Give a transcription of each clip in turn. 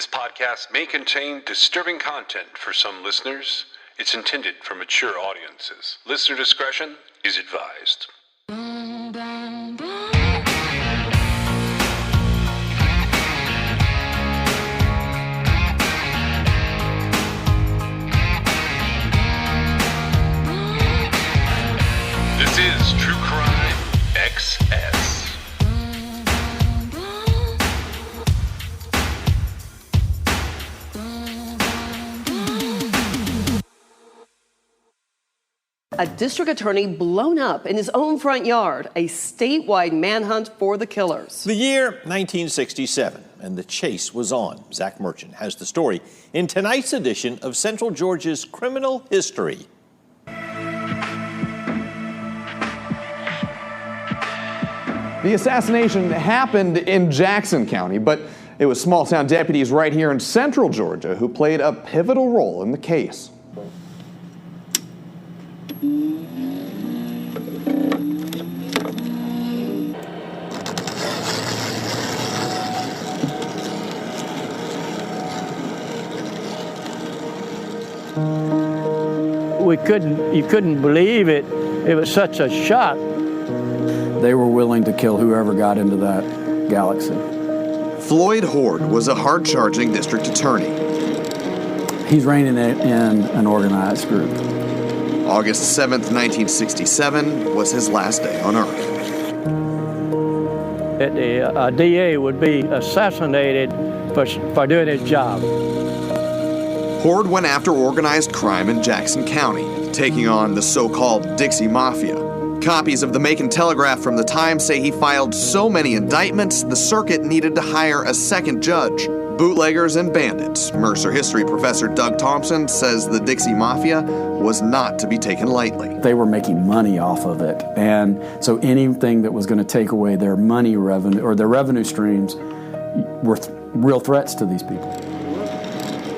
This podcast may contain disturbing content for some listeners. It's intended for mature audiences. Listener discretion is advised. This is True Crime XS. A district attorney blown up in his own front yard, a statewide manhunt for the killers. The year 1967, and the chase was on. Zach Merchant has the story in tonight's edition of Central Georgia's Criminal History. The assassination happened in Jackson County, but it was small-town deputies right here in Central Georgia who played a pivotal role in the case. You couldn't believe it. It was such a shock. They were willing to kill whoever got into that galaxy. Floyd Horde was a hard-charging district attorney. He's reining in an organized group. August 7th, 1967 was his last day on Earth. A DA would be assassinated for doing his job. Horde went after organized crime in Jackson County, taking on the so-called Dixie Mafia. Copies of the Macon Telegraph from the time say he filed so many indictments, the circuit needed to hire a second judge. Bootleggers and bandits. Mercer history professor Doug Thompson says the Dixie Mafia was not to be taken lightly. They were making money off of it, and so anything that was going to take away their money revenue or their revenue streams were real threats to these people.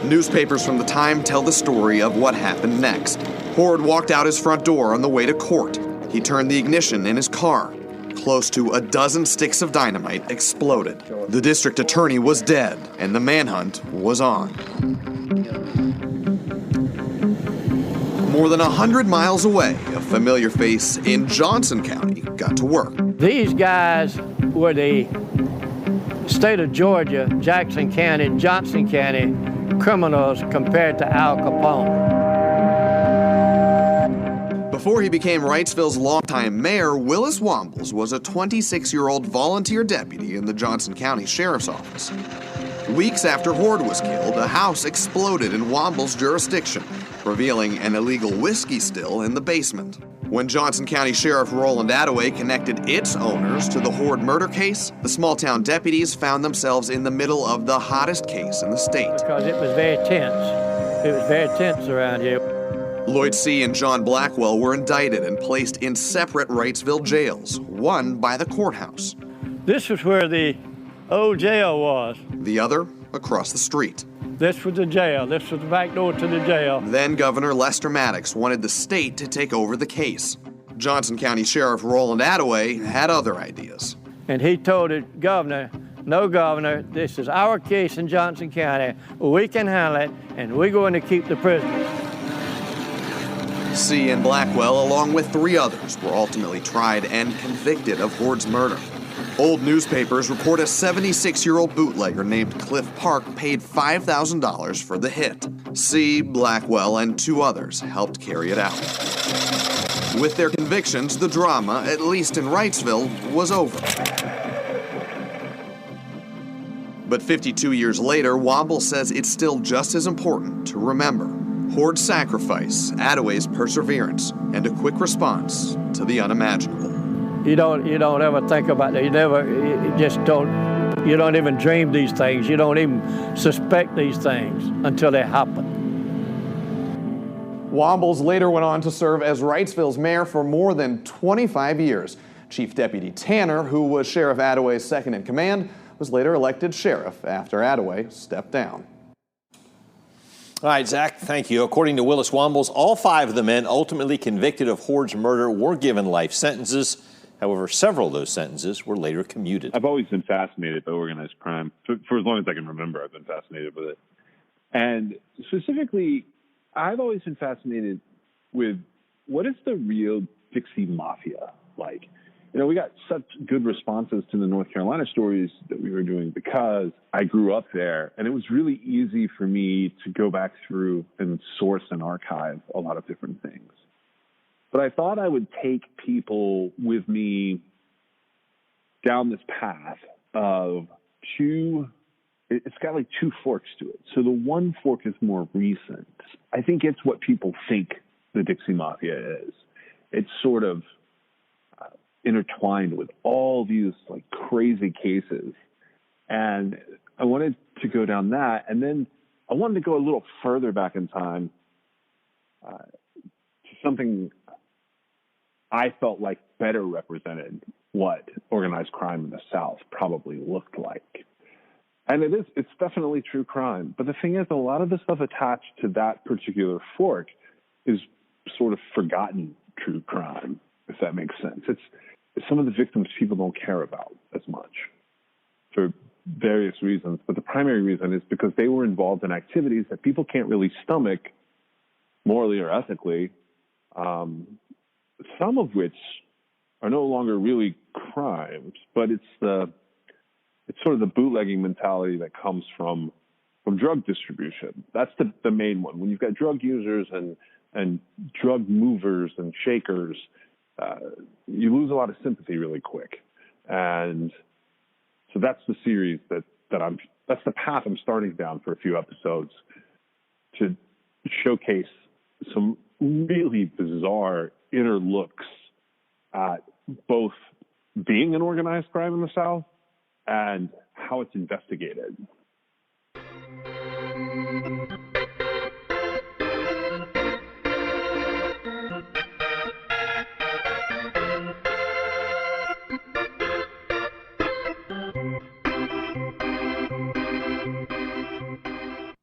Newspapers from the time tell the story of what happened next. Horde walked out his front door on the way to court. He turned the ignition in his car. Close to a dozen sticks of dynamite exploded. The district attorney was dead, and the manhunt was on. More than 100 miles away, a familiar face in Johnson County got to work. These guys were the state of Georgia, Jackson County, Johnson County criminals compared to Al Capone. Before he became Wrightsville's longtime mayor, Willis Wombles was a 26-year-old volunteer deputy in the Johnson County Sheriff's Office. Weeks after Horde was killed, a house exploded in Wombles' jurisdiction, revealing an illegal whiskey still in the basement. When Johnson County Sheriff Roland Attaway connected its owners to the Horde murder case, the small-town deputies found themselves in the middle of the hottest case in the state. Because it was very tense. It was very tense around here. Lloyd C. and John Blackwell were indicted and placed in separate Wrightsville jails, one by the courthouse. This was where the old jail was. The other across the street. This was the jail. This was the back door to the jail. Then Governor Lester Maddox wanted the state to take over the case. Johnson County Sheriff Roland Attaway had other ideas. And he told the governor, no, Governor, this is our case in Johnson County. We can handle it, and we're going to keep the prisoners. C. and Blackwell, along with 3 others, were ultimately tried and convicted of Horde's murder. Old newspapers report a 76-year-old bootlegger named Cliff Park paid $5,000 for the hit. C., Blackwell, and 2 others helped carry it out. With their convictions, the drama, at least in Wrightsville, was over. But 52 years later, Womble says it's still just as important to remember Horde's sacrifice, Attaway's perseverance, and a quick response to the unimaginable. You don't ever think about that. You don't even dream these things. You don't even suspect these things until they happen. Wombles later went on to serve as Wrightsville's mayor for more than 25 years. Chief Deputy Tanner, who was Sheriff Attaway's second in command, was later elected sheriff after Attaway stepped down. All right, Zach, thank you. According to Willis Wombles, all 5 of the men ultimately convicted of Horde's murder were given life sentences. However, several of those sentences were later commuted. I've always been fascinated by organized crime. For as long as I can remember, I've been fascinated with it. And specifically, I've always been fascinated with what is the real Dixie Mafia like? You know, we got such good responses to the North Carolina stories that we were doing because I grew up there, and it was really easy for me to go back through and source and archive a lot of different things. But I thought I would take people with me down this path of it's got like two forks to it. So the one fork is more recent. I think it's what people think the Dixie Mafia is. It's sort of intertwined with all these like crazy cases. And I wanted to go down that. And then I wanted to go a little further back in time to something I felt like better represented what organized crime in the South probably looked like. And it's definitely true crime. But the thing is, a lot of the stuff attached to that particular fork is sort of forgotten true crime, if that makes sense. It's some of the victims people don't care about as much for various reasons. But the primary reason is because they were involved in activities that people can't really stomach morally or ethically, some of which are no longer really crimes, but it's sort of the bootlegging mentality that comes from drug distribution. That's the main one. When you've got drug users and drug movers and shakers, you lose a lot of sympathy really quick. And so that's the series that's the path I'm starting down for a few episodes to showcase some really bizarre inner looks at both being an organized crime in the South and how it's investigated.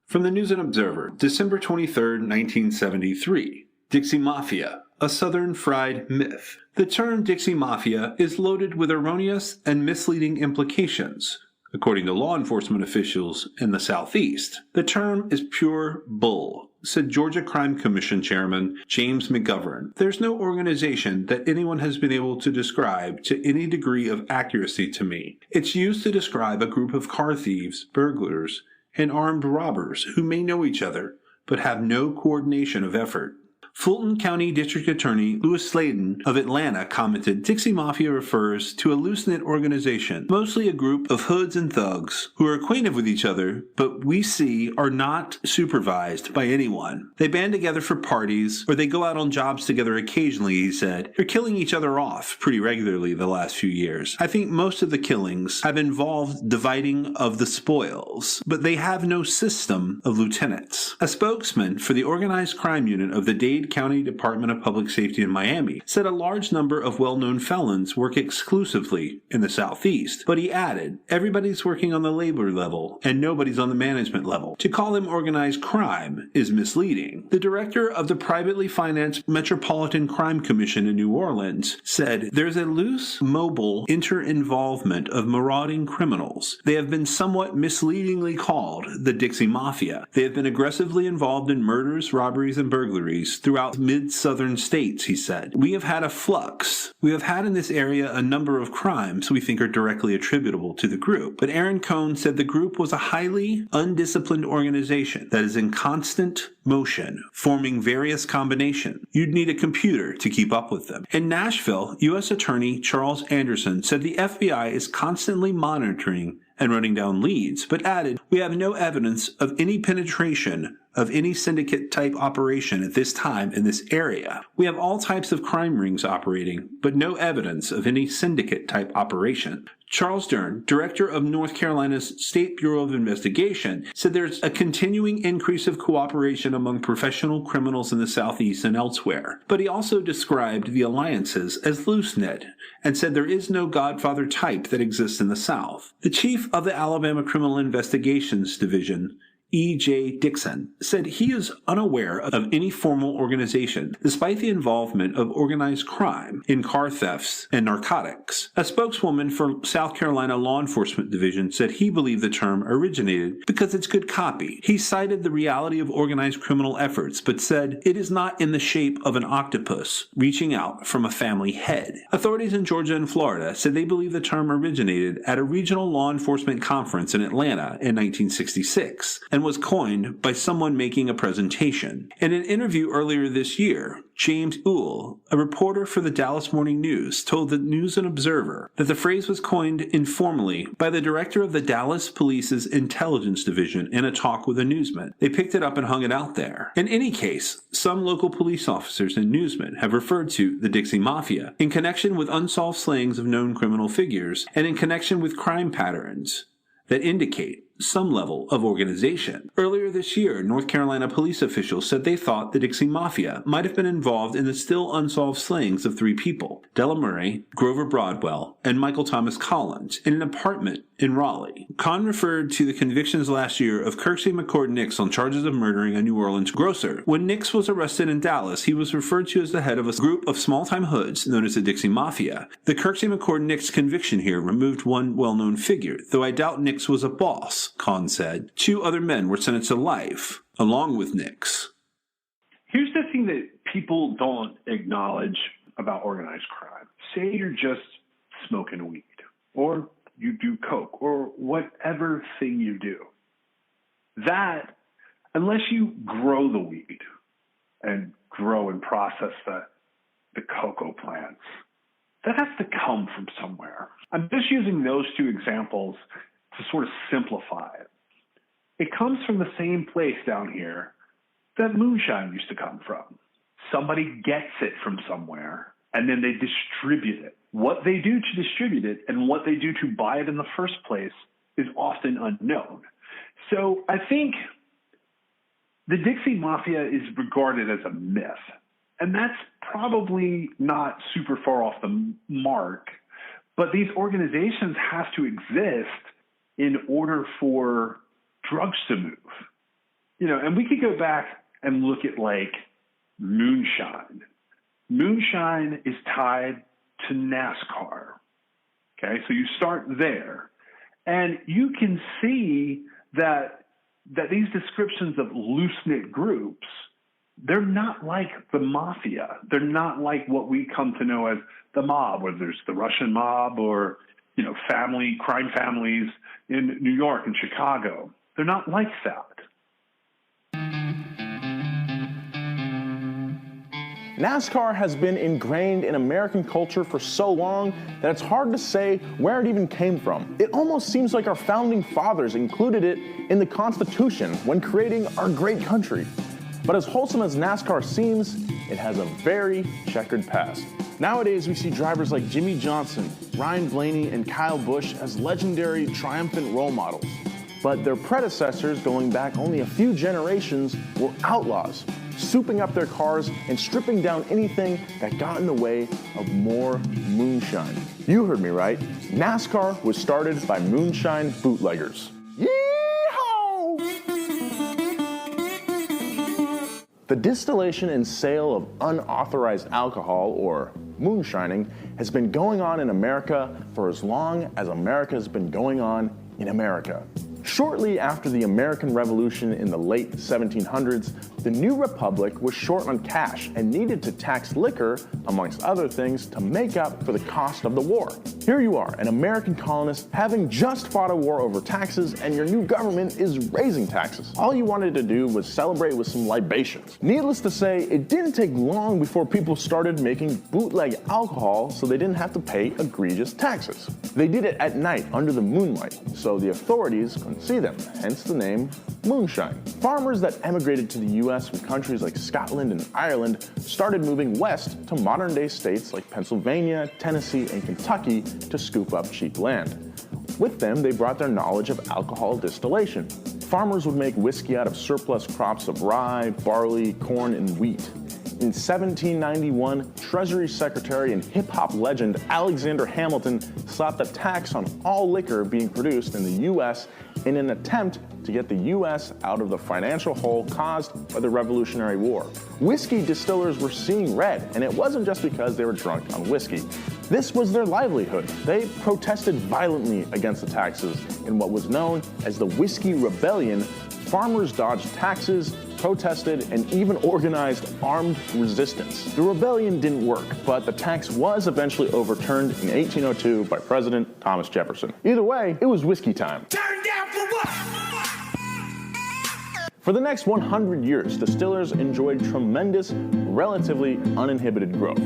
From the News and Observer, December 23, 1973. Dixie Mafia, a Southern fried myth. The term Dixie Mafia is loaded with erroneous and misleading implications. According to law enforcement officials in the Southeast, the term is pure bull, said Georgia Crime Commission Chairman James McGovern. There's no organization that anyone has been able to describe to any degree of accuracy to me. It's used to describe a group of car thieves, burglars, and armed robbers who may know each other, but have no coordination of effort. Fulton County District Attorney Louis Sladen of Atlanta commented, Dixie Mafia refers to a loose-knit organization, mostly a group of hoods and thugs who are acquainted with each other, but we see are not supervised by anyone. They band together for parties, or they go out on jobs together occasionally, he said. They're killing each other off pretty regularly the last few years. I think most of the killings have involved dividing of the spoils, but they have no system of lieutenants. A spokesman for the organized crime unit of the Dade County Department of Public Safety in Miami said a large number of well-known felons work exclusively in the Southeast, but he added, everybody's working on the labor level and nobody's on the management level. To call them organized crime is misleading. The director of the privately financed Metropolitan Crime Commission in New Orleans said, there's a loose, mobile inter-involvement of marauding criminals. They have been somewhat misleadingly called the Dixie Mafia. They have been aggressively involved in murders, robberies, and burglaries throughout mid-southern states, he said. We have had a flux. We have had in this area a number of crimes we think are directly attributable to the group. But Aaron Cohn said the group was a highly undisciplined organization that is in constant motion, forming various combinations. You'd need a computer to keep up with them. In Nashville, U.S. Attorney Charles Anderson said the FBI is constantly monitoring and running down leads, but added, we have no evidence of any penetration of any syndicate-type operation at this time in this area. We have all types of crime rings operating, but no evidence of any syndicate-type operation. Charles Dern, director of North Carolina's State Bureau of Investigation, said there's a continuing increase of cooperation among professional criminals in the Southeast and elsewhere. But he also described the alliances as loose-knit and said there is no Godfather type that exists in the South. The chief of the Alabama Criminal Investigations Division, E.J. Dixon, said he is unaware of any formal organization, despite the involvement of organized crime in car thefts and narcotics. A spokeswoman for South Carolina Law Enforcement Division said he believed the term originated because it's good copy. He cited the reality of organized criminal efforts, but said it is not in the shape of an octopus reaching out from a family head. Authorities in Georgia and Florida said they believe the term originated at a regional law enforcement conference in Atlanta in 1966 and was coined by someone making a presentation. In an interview earlier this year, James Uhl, a reporter for the Dallas Morning News, told the News and Observer that the phrase was coined informally by the director of the Dallas Police's Intelligence Division in a talk with a newsman. They picked it up and hung it out there. In any case, some local police officers and newsmen have referred to the Dixie Mafia in connection with unsolved slayings of known criminal figures and in connection with crime patterns that indicate some level of organization. Earlier this year, North Carolina police officials said they thought the Dixie Mafia might have been involved in the still unsolved slayings of 3 people, Della Murray, Grover Broadwell, and Michael Thomas Collins, in an apartment in Raleigh. Kahn referred to the convictions last year of Kirksey McCord Nix on charges of murdering a New Orleans grocer. When Nix was arrested in Dallas, he was referred to as the head of a group of small-time hoods known as the Dixie Mafia. The Kirksey McCord Nix conviction here removed one well-known figure, though I doubt Nix was a boss, Kahn said. 2 other men were sentenced to life, along with Nix. Here's the thing that people don't acknowledge about organized crime. Say you're just smoking weed, or you do coke, or whatever thing you do. That, unless you grow the weed and grow and process the cocoa plants, that has to come from somewhere. I'm just using those 2 examples to sort of simplify it. It comes from the same place down here that moonshine used to come from. Somebody gets it from somewhere, and then they distribute it. What they do to distribute it and what they do to buy it in the first place is often unknown. So I think the Dixie Mafia is regarded as a myth, and that's probably not super far off the mark, but these organizations have to exist in order for drugs to move. And we could go back and look at like moonshine. Moonshine is tied to NASCAR. Okay, so you start there. And you can see that these descriptions of loose-knit groups, they're not like the mafia. They're not like what we come to know as the mob, whether there's the Russian mob or crime families in New York and Chicago. They're not like that. NASCAR has been ingrained in American culture for so long that it's hard to say where it even came from. It almost seems like our founding fathers included it in the Constitution when creating our great country. But as wholesome as NASCAR seems, it has a very checkered past. Nowadays, we see drivers like Jimmy Johnson, Ryan Blaney, and Kyle Busch as legendary, triumphant role models. But their predecessors, going back only a few generations, were outlaws, souping up their cars and stripping down anything that got in the way of more moonshine. You heard me right. NASCAR was started by moonshine bootleggers. Yeehaw! The distillation and sale of unauthorized alcohol, or moonshining, has been going on in America for as long as America has been going on in America. Shortly after the American Revolution in the late 1700s, the new republic was short on cash and needed to tax liquor, amongst other things, to make up for the cost of the war. Here you are, an American colonist, having just fought a war over taxes, and your new government is raising taxes. All you wanted to do was celebrate with some libations. Needless to say, it didn't take long before people started making bootleg alcohol so they didn't have to pay egregious taxes. They did it at night under the moonlight, so the authorities couldn't see them, hence the name moonshine. Farmers that emigrated to the U.S. from countries like Scotland and Ireland started moving west to modern-day states like Pennsylvania, Tennessee, and Kentucky to scoop up cheap land. With them, they brought their knowledge of alcohol distillation. Farmers would make whiskey out of surplus crops of rye, barley, corn, and wheat. In 1791, Treasury Secretary and hip-hop legend Alexander Hamilton slapped a tax on all liquor being produced in the U.S. in an attempt to get the U.S. out of the financial hole caused by the Revolutionary War. Whiskey distillers were seeing red, and it wasn't just because they were drunk on whiskey. This was their livelihood. They protested violently against the taxes in what was known as the Whiskey Rebellion. Farmers dodged taxes, protested, and even organized armed resistance. The rebellion didn't work, but the tax was eventually overturned in 1802 by President Thomas Jefferson. Either way, it was whiskey time. Turn down for what? For the next 100 years, distillers enjoyed tremendous, relatively uninhibited growth.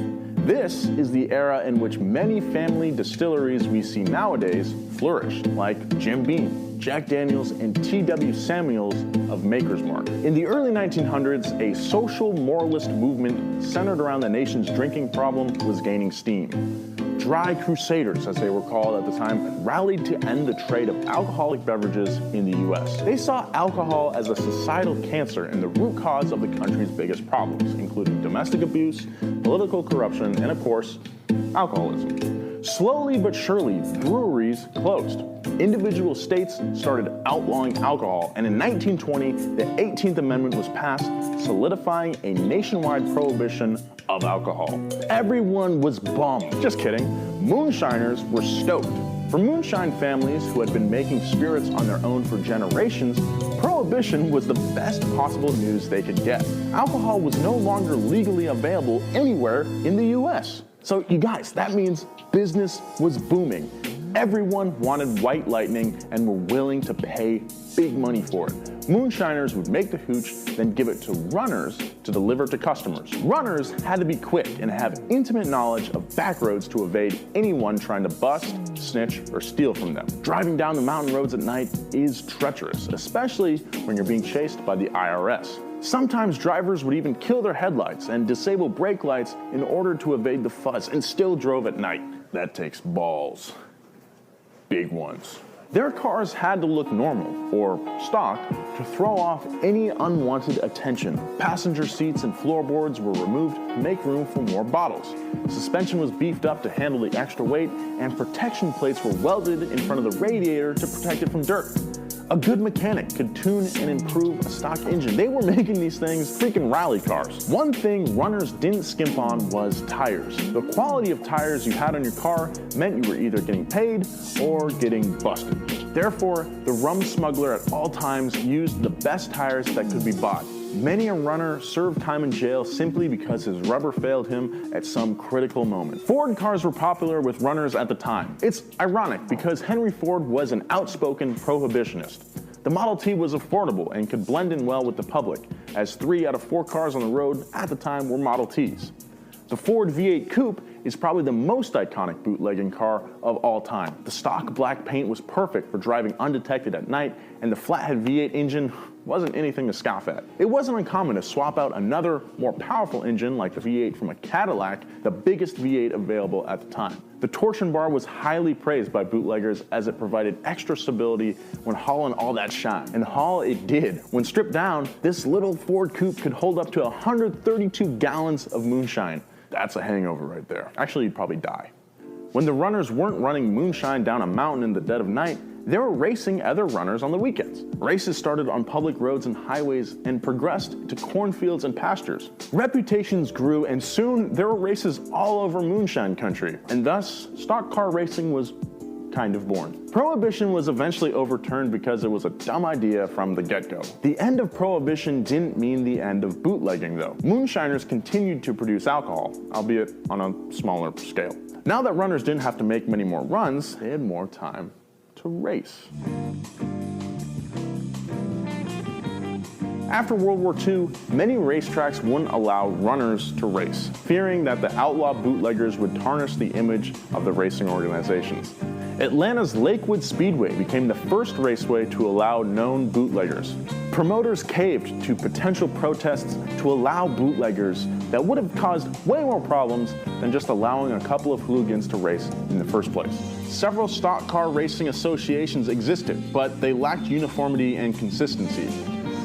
This is the era in which many family distilleries we see nowadays flourished, like Jim Beam, Jack Daniels, and T.W. Samuels of Maker's Mark. In the early 1900s, a social moralist movement centered around the nation's drinking problem was gaining steam. Dry Crusaders, as they were called at the time, rallied to end the trade of alcoholic beverages in the U.S. They saw alcohol as a societal cancer and the root cause of the country's biggest problems, including domestic abuse, political corruption, and of course, alcoholism. Slowly but surely, breweries closed. Individual states started outlawing alcohol, and in 1920, the 18th Amendment was passed, solidifying a nationwide prohibition of alcohol. Everyone was bummed. Just kidding. Moonshiners were stoked. For moonshine families who had been making spirits on their own for generations, prohibition was the best possible news they could get. Alcohol was no longer legally available anywhere in the US. So you guys, that means business was booming. Everyone wanted White Lightning and were willing to pay big money for it. Moonshiners would make the hooch, then give it to runners to deliver to customers. Runners had to be quick and have intimate knowledge of back roads to evade anyone trying to bust, snitch, or steal from them. Driving down the mountain roads at night is treacherous, especially when you're being chased by the IRS. Sometimes drivers would even kill their headlights and disable brake lights in order to evade the fuzz and still drove at night. That takes balls. Big ones. Their cars had to look normal, or stock, to throw off any unwanted attention. Passenger seats and floorboards were removed to make room for more bottles. Suspension was beefed up to handle the extra weight, and protection plates were welded in front of the radiator to protect it from dirt. A good mechanic could tune and improve a stock engine. They were making these things freaking rally cars. One thing runners didn't skimp on was tires. The quality of tires you had on your car meant you were either getting paid or getting busted. Therefore, the rum smuggler at all times used the best tires that could be bought. Many a runner served time in jail simply because his rubber failed him at some critical moment. Ford cars were popular with runners at the time. It's ironic because Henry Ford was an outspoken prohibitionist. The Model T was affordable and could blend in well with the public, as 3 out of 4 cars on the road at the time were Model Ts. The Ford V8 Coupe is probably the most iconic bootlegging car of all time. The stock black paint was perfect for driving undetected at night, and the flathead V8 engine wasn't anything to scoff at. It wasn't uncommon to swap out another, more powerful engine like the V8 from a Cadillac, the biggest V8 available at the time. The torsion bar was highly praised by bootleggers as it provided extra stability when hauling all that shine. And haul it did. When stripped down, this little Ford Coupe could hold up to 132 gallons of moonshine. That's a hangover right there. Actually, you'd probably die. When the runners weren't running moonshine down a mountain in the dead of night, they were racing other runners on the weekends. Races started on public roads and highways and progressed to cornfields and pastures. Reputations grew, and soon there were races all over moonshine country, and thus stock car racing was kind of born. Prohibition was eventually overturned because it was a dumb idea from the get-go. The end of Prohibition didn't mean the end of bootlegging, though. Moonshiners continued to produce alcohol, albeit on a smaller scale. Now that runners didn't have to make many more runs, they had more time to race. After World War II, many racetracks wouldn't allow runners to race, fearing that the outlaw bootleggers would tarnish the image of the racing organizations. Atlanta's Lakewood Speedway became the first raceway to allow known bootleggers. Promoters caved to potential protests to allow bootleggers that would have caused way more problems than just allowing a couple of hooligans to race in the first place. Several stock car racing associations existed, but they lacked uniformity and consistency.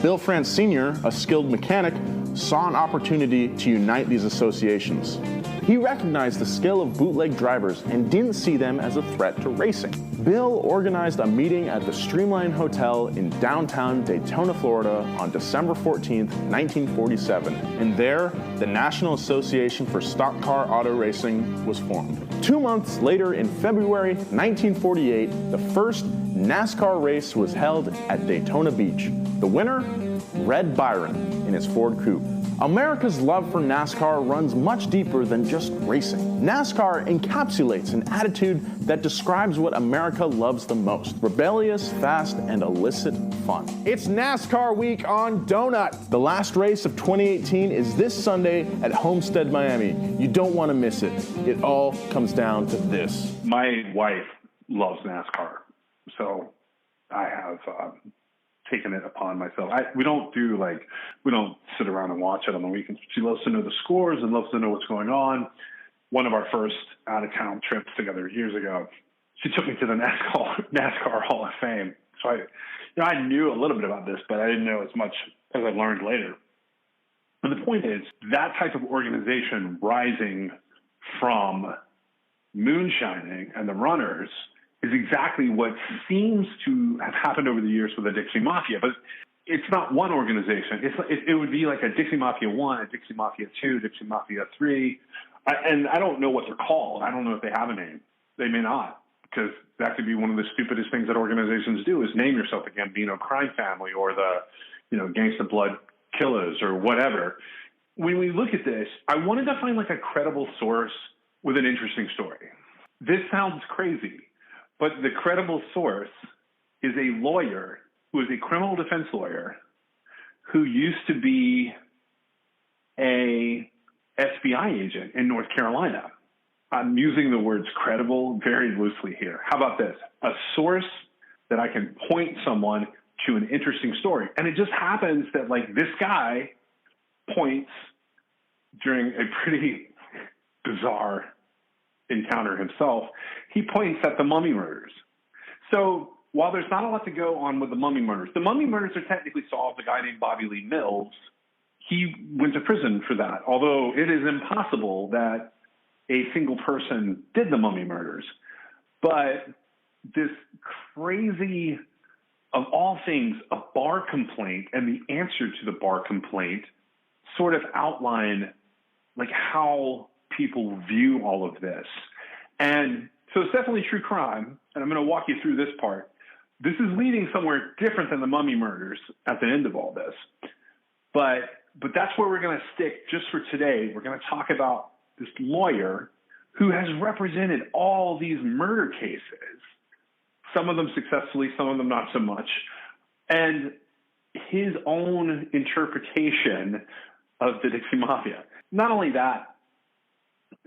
Bill France Sr., a skilled mechanic, saw an opportunity to unite these associations. He recognized the skill of bootleg drivers and didn't see them as a threat to racing. Bill organized a meeting at the Streamline Hotel in downtown Daytona, Florida on December 14, 1947, and there, the National Association for Stock Car Auto Racing was formed. 2 months later, in February 1948, the first NASCAR race was held at Daytona Beach. The winner? Red Byron in his Ford Coupe. America's love for NASCAR runs much deeper than just racing. NASCAR encapsulates an attitude that describes what America loves the most: rebellious, fast, and illicit fun. It's NASCAR week on Donut. The last race of 2018 is this Sunday at Homestead, Miami. You don't want to miss it. It all comes down to this. My wife loves NASCAR, so I have taken it upon myself. We don't sit around and watch it on the weekends. She loves to know the scores and loves to know what's going on. One of our first out-of-town trips together years ago, she took me to the NASCAR Hall of Fame. So I knew a little bit about this, but I didn't know as much as I learned later. And the point is, that type of organization rising from moonshining and the runners is exactly what seems to have happened over the years with the Dixie Mafia. But it's not one organization. It would be like a Dixie Mafia 1, a Dixie Mafia 2, Dixie Mafia 3. And I don't know what they're called. I don't know if they have a name. They may not, because that could be one of the stupidest things that organizations do, is name yourself the Gambino crime family or the, Gangsta Blood Killers or whatever. When we look at this, I wanted to find like a credible source with an interesting story. This sounds crazy, but the credible source is a lawyer who is a criminal defense lawyer who used to be a FBI agent in North Carolina. I'm using the words credible very loosely here. How about this? A source that I can point someone to an interesting story. And it just happens that this guy points during a pretty bizarre encounter himself, he points at the Mummy murders. So while there's not a lot to go on with the Mummy murders are technically solved. A guy named Bobby Lee Mills, he went to prison for that, although it is impossible that a single person did the Mummy murders. But this crazy, of all things, a bar complaint and the answer to the bar complaint sort of outline how people view all of this. And so it's definitely true crime, and I'm going to walk you through this part. This is leading somewhere different than the Mummy murders at the end of all this. But that's where we're going to stick just for today. We're going to talk about this lawyer who has represented all these murder cases, some of them successfully, some of them not so much, and his own interpretation of the Dixie Mafia. Not only that,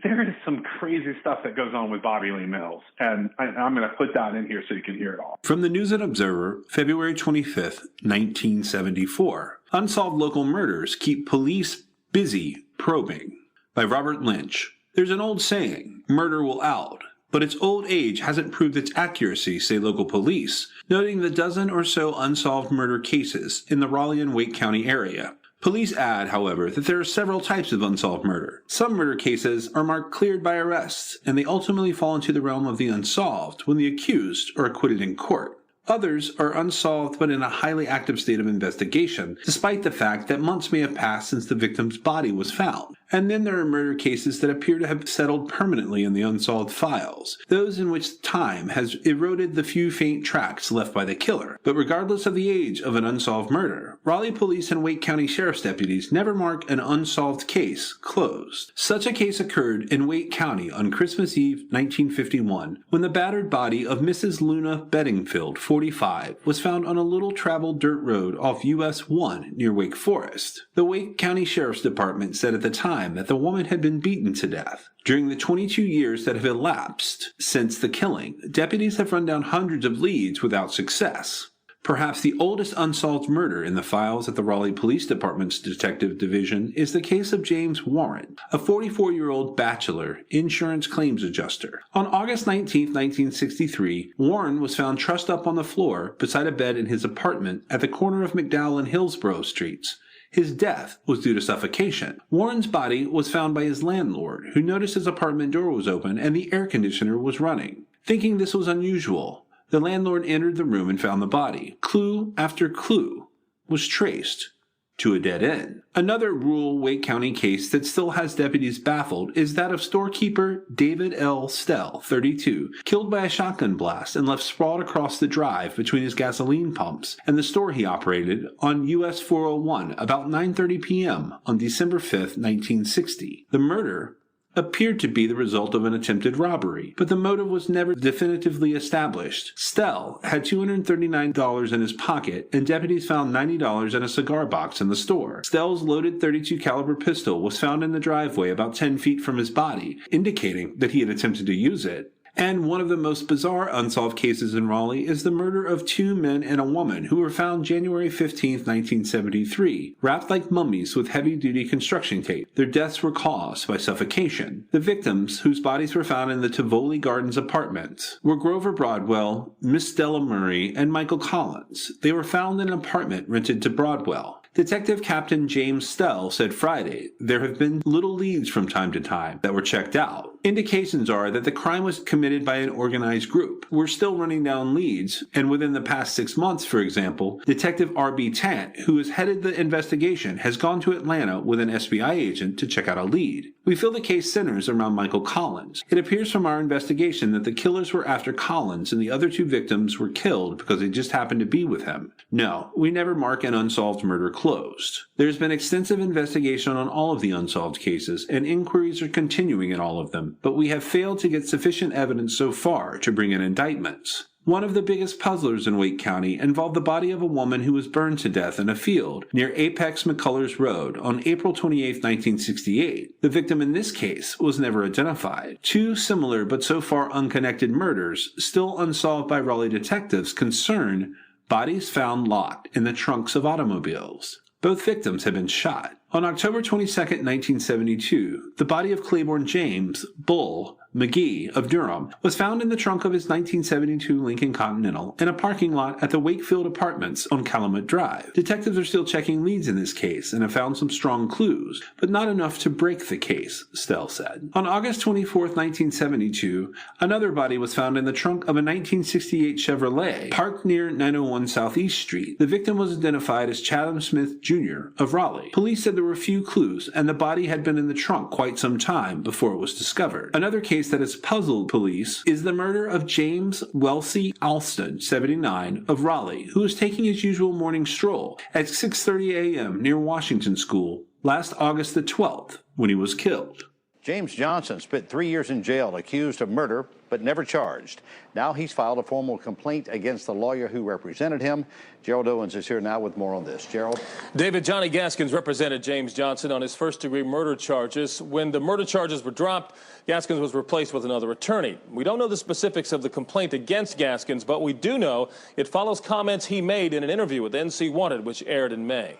there is some crazy stuff that goes on with Bobby Lee Mills, and I'm going to put that in here so you can hear it all. From the News and Observer, February 25th, 1974. Unsolved local murders keep police busy probing. By Robert Lynch. There's an old saying, murder will out, but its old age hasn't proved its accuracy, say local police, noting the dozen or so unsolved murder cases in the Raleigh and Wake County area. Police add, however, that there are several types of unsolved murder. Some murder cases are marked cleared by arrests, and they ultimately fall into the realm of the unsolved when the accused are acquitted in court. Others are unsolved but in a highly active state of investigation, despite the fact that months may have passed since the victim's body was found. And then there are murder cases that appear to have settled permanently in the unsolved files, those in which time has eroded the few faint tracks left by the killer. But regardless of the age of an unsolved murder, Raleigh Police and Wake County Sheriff's deputies never mark an unsolved case closed. Such a case occurred in Wake County on Christmas Eve 1951, when the battered body of Mrs. Luna Bedingfield, 45, was found on a little-traveled dirt road off US 1 near Wake Forest. The Wake County Sheriff's Department said at the time that the woman had been beaten to death. During the 22 years that have elapsed since the killing, deputies have run down hundreds of leads without success. Perhaps the oldest unsolved murder in the files at the Raleigh Police Department's Detective Division is the case of James Warren, a 44-year-old bachelor insurance claims adjuster. On August 19, 1963, Warren was found trussed up on the floor beside a bed in his apartment at the corner of McDowell and Hillsborough Streets. His death was due to suffocation. Warren's body was found by his landlord, who noticed his apartment door was open and the air conditioner was running. Thinking this was unusual, the landlord entered the room and found the body. Clue after clue was traced to a dead end. Another rural Wake County case that still has deputies baffled is that of storekeeper David L. Stell, 32, killed by a shotgun blast and left sprawled across the drive between his gasoline pumps and the store he operated on US 401 about 9:30 p.m. on December 5, 1960. The murder appeared to be the result of an attempted robbery, but the motive was never definitively established. Stell had $239 in his pocket, and deputies found $90 in a cigar box in the store. Stell's loaded .32 caliber pistol was found in the driveway about 10 feet from his body, indicating that he had attempted to use it. And one of the most bizarre unsolved cases in Raleigh is the murder of 2 men and a woman who were found January 15, 1973, wrapped like mummies with heavy-duty construction tape. Their deaths were caused by suffocation. The victims, whose bodies were found in the Tivoli Gardens apartment, were Grover Broadwell, Miss Della Murray, and Michael Collins. They were found in an apartment rented to Broadwell. Detective Captain James Stell said Friday there have been little leads from time to time that were checked out. Indications are that the crime was committed by an organized group. We're still running down leads, and within the past 6 months, for example, Detective R.B. Tant, who has headed the investigation, has gone to Atlanta with an FBI agent to check out a lead. We feel the case centers around Michael Collins. It appears from our investigation that the killers were after Collins and the other 2 victims were killed because they just happened to be with him. No, we never mark an unsolved murder closed. There's been extensive investigation on all of the unsolved cases, and inquiries are continuing in all of them, but we have failed to get sufficient evidence so far to bring in indictments. One of the biggest puzzlers in Wake County involved the body of a woman who was burned to death in a field near Apex McCullers Road on April 28, 1968. The victim in this case was never identified. 2 similar but so far unconnected murders, still unsolved by Raleigh detectives, concern bodies found locked in the trunks of automobiles. Both victims had been shot. On October 22, 1972, the body of Claiborne James Bull McGee of Durham was found in the trunk of his 1972 Lincoln Continental in a parking lot at the Wakefield Apartments on Calumet Drive. Detectives are still checking leads in this case and have found some strong clues, but not enough to break the case, Stell said. On August 24, 1972, another body was found in the trunk of a 1968 Chevrolet parked near 901 Southeast Street. The victim was identified as Chatham Smith Jr. of Raleigh. Police said there were few clues, and the body had been in the trunk quite some time before it was discovered. Another case that has puzzled police is the murder of James Wellesley Alston, 79, of Raleigh, who was taking his usual morning stroll at 6:30 a.m. near Washington School last August the 12th when he was killed. James Johnson spent 3 years in jail accused of murder, but never charged. Now he's filed a formal complaint against the lawyer who represented him. Gerald Owens is here now with more on this. Gerald? David, Johnny Gaskins represented James Johnson on his first-degree murder charges. When the murder charges were dropped, Gaskins was replaced with another attorney. We don't know the specifics of the complaint against Gaskins, but we do know it follows comments he made in an interview with NC Wanted, which aired in May.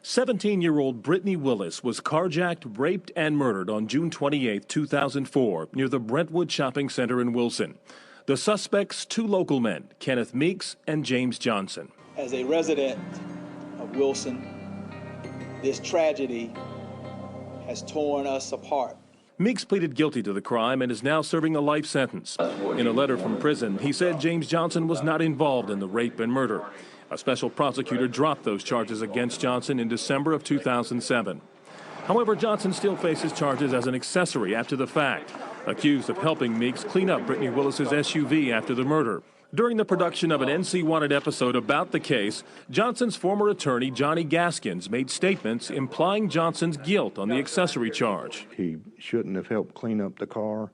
17-year-old Brittany Willis was carjacked, raped, and murdered on June 28, 2004, near the Brentwood Shopping Center in Wilson. The suspects, 2 local men, Kenneth Meeks and James Johnson. As a resident of Wilson, this tragedy has torn us apart. Meeks pleaded guilty to the crime and is now serving a life sentence. In a letter from prison, he said James Johnson was not involved in the rape and murder. A special prosecutor dropped those charges against Johnson in December of 2007. However, Johnson still faces charges as an accessory after the fact, accused of helping Meeks clean up Brittany Willis's SUV after the murder. During the production of an NC Wanted episode about the case, Johnson's former attorney, Johnny Gaskins, made statements implying Johnson's guilt on the accessory charge. He shouldn't have helped clean up the car.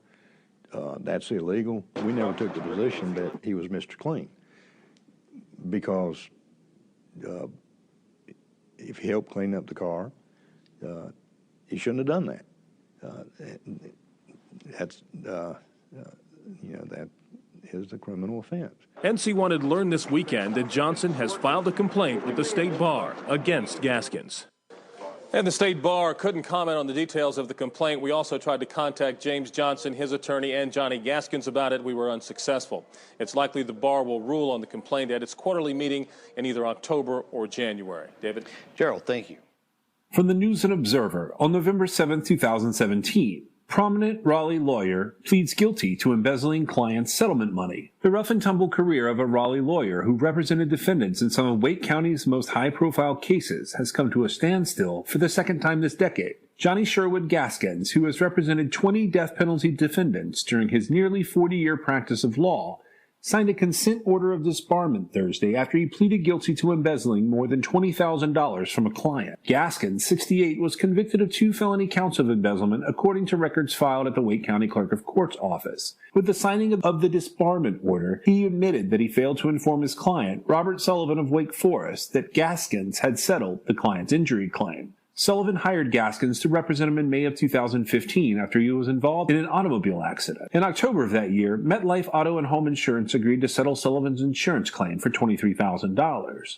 That's illegal. We never took the position that he was Mr. Clean, because if he helped clean up the car, he shouldn't have done that. That's that is a criminal offense. NC Wanted learned this weekend that Johnson has filed a complaint with the state bar against Gaskins. And the state bar couldn't comment on the details of the complaint. We also tried to contact James Johnson, his attorney, and Johnny Gaskins about it. We were unsuccessful. It's likely the bar will rule on the complaint at its quarterly meeting in either October or January. David? Gerald, thank you. From the News and Observer on November 7, 2017. Prominent Raleigh lawyer pleads guilty to embezzling client's settlement money. The rough-and-tumble career of a Raleigh lawyer who represented defendants in some of Wake County's most high-profile cases has come to a standstill for the second time this decade. Johnny Sherwood Gaskins, who has represented 20 death penalty defendants during his nearly 40-year practice of law, signed a consent order of disbarment Thursday after he pleaded guilty to embezzling more than $20,000 from a client. Gaskins, 68, was convicted of 2 felony counts of embezzlement, according to records filed at the Wake County Clerk of Court's office. With the signing of the disbarment order, he admitted that he failed to inform his client, Robert Sullivan of Wake Forest, that Gaskins had settled the client's injury claim. Sullivan hired Gaskins to represent him in May of 2015 after he was involved in an automobile accident. In October of that year, MetLife Auto and Home Insurance agreed to settle Sullivan's insurance claim for $23,000.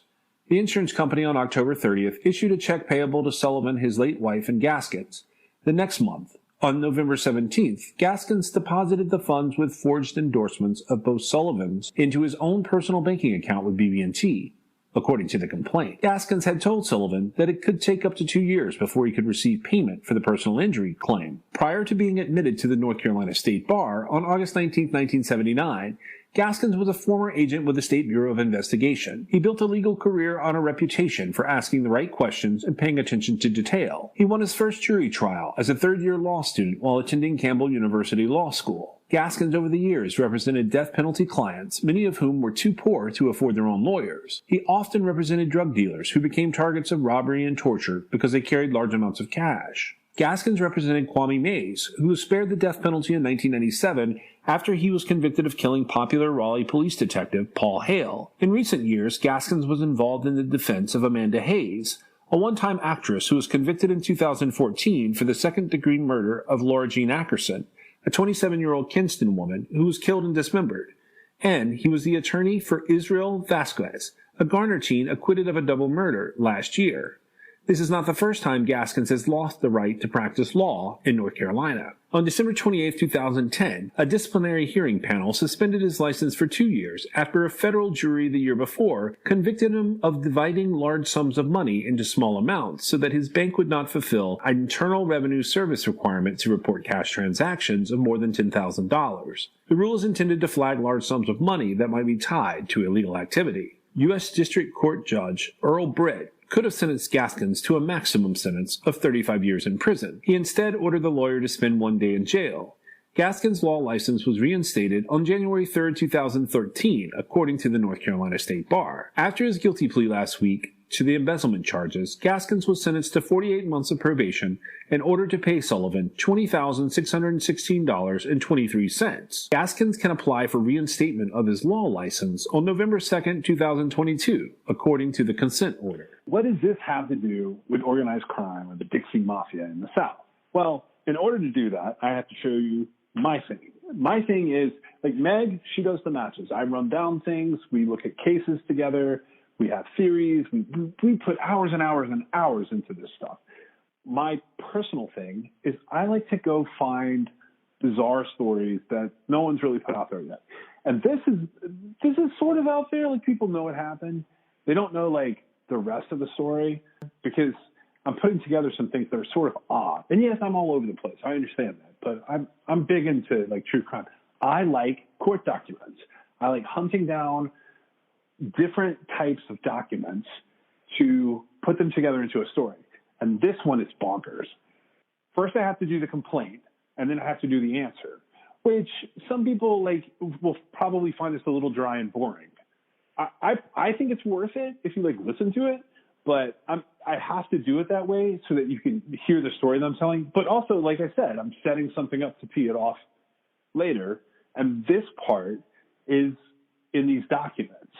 The insurance company on October 30th issued a check payable to Sullivan, his late wife, and Gaskins. The next month, on November 17th, Gaskins deposited the funds with forged endorsements of both Sullivans into his own personal banking account with BB&T. According to the complaint, Gaskins had told Sullivan that it could take up to 2 years before he could receive payment for the personal injury claim. Prior to being admitted to the North Carolina State Bar on August 19, 1979, Gaskins was a former agent with the State Bureau of Investigation. He built a legal career on a reputation for asking the right questions and paying attention to detail. He won his first jury trial as a third-year law student while attending Campbell University Law School. Gaskins over the years represented death penalty clients, many of whom were too poor to afford their own lawyers. He often represented drug dealers who became targets of robbery and torture because they carried large amounts of cash. Gaskins represented Kwame Mays, who was spared the death penalty in 1997 after he was convicted of killing popular Raleigh police detective Paul Hale. In recent years, Gaskins was involved in the defense of Amanda Hayes, a one-time actress who was convicted in 2014 for the second-degree murder of Laura Jean Ackerson, a 27-year-old Kinston woman who was killed and dismembered. And he was the attorney for Israel Vasquez, a Garner teen acquitted of a double murder last year. This is not the first time Gaskins has lost the right to practice law in North Carolina. On December 28, 2010, a disciplinary hearing panel suspended his license for 2 years after a federal jury the year before convicted him of dividing large sums of money into small amounts so that his bank would not fulfill an Internal Revenue Service requirement to report cash transactions of more than $10,000. The rule is intended to flag large sums of money that might be tied to illegal activity. U.S. District Court Judge Earl Britt could have sentenced Gaskins to a maximum sentence of 35 years in prison. He instead ordered the lawyer to spend 1 day in jail. Gaskins' law license was reinstated on January 3, 2013, according to the North Carolina State Bar. After his guilty plea last week to the embezzlement charges, Gaskins was sentenced to 48 months of probation and ordered to pay Sullivan $20,616.23. Gaskins can apply for reinstatement of his law license on November 2, 2022, according to the consent order. What does this have to do with organized crime or the Dixie Mafia in the South? Well, in order to do that, I have to show you my thing. My thing is, like Meg, she does the matches. I run down things. We look at cases together. We have theories. We put hours and hours and hours into this stuff. My personal thing is I like to go find bizarre stories that no one's really put out there yet. And this is sort of out there. Like, people know it happened. They don't know, like, the rest of the story, because I'm putting together some things that are sort of odd. And yes, I'm all over the place. I understand that. But I'm big into, like, true crime. I like court documents. I like hunting down different types of documents to put them together into a story. And this one is bonkers. First, I have to do the complaint, and then I have to do the answer, which some people will probably find this a little dry and boring. I think it's worth it if you listen to it, but I have to do it that way so that you can hear the story that I'm telling. But also, like I said, I'm setting something up to tee it off later, and this part is in these documents,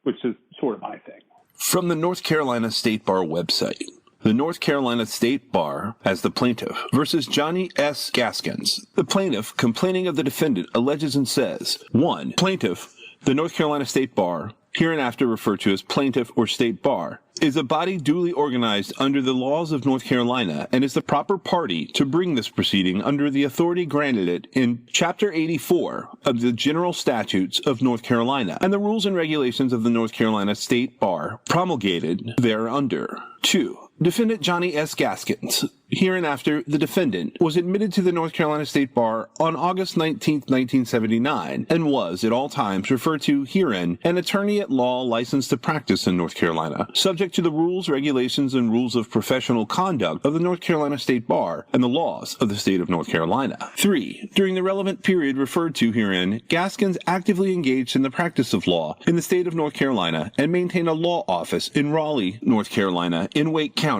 which is sort of my thing. From the North Carolina State Bar website. The North Carolina State Bar as the plaintiff versus Johnny S. Gaskins. The plaintiff, complaining of the defendant, alleges and says, 1. Plaintiff, the North Carolina State Bar, hereinafter referred to as plaintiff or state bar, is a body duly organized under the laws of North Carolina and is the proper party to bring this proceeding under the authority granted it in Chapter 84 of the General Statutes of North Carolina and the rules and regulations of the North Carolina State Bar promulgated thereunder. 2. Defendant Johnny S. Gaskins, hereinafter the defendant, was admitted to the North Carolina State Bar on August 19, 1979, and was at all times referred to herein an attorney at law licensed to practice in North Carolina, subject to the rules, regulations, and rules of professional conduct of the North Carolina State Bar and the laws of the state of North Carolina. 3. During the relevant period referred to herein, Gaskins actively engaged in the practice of law in the state of North Carolina and maintained a law office in Raleigh, North Carolina, in Wake County.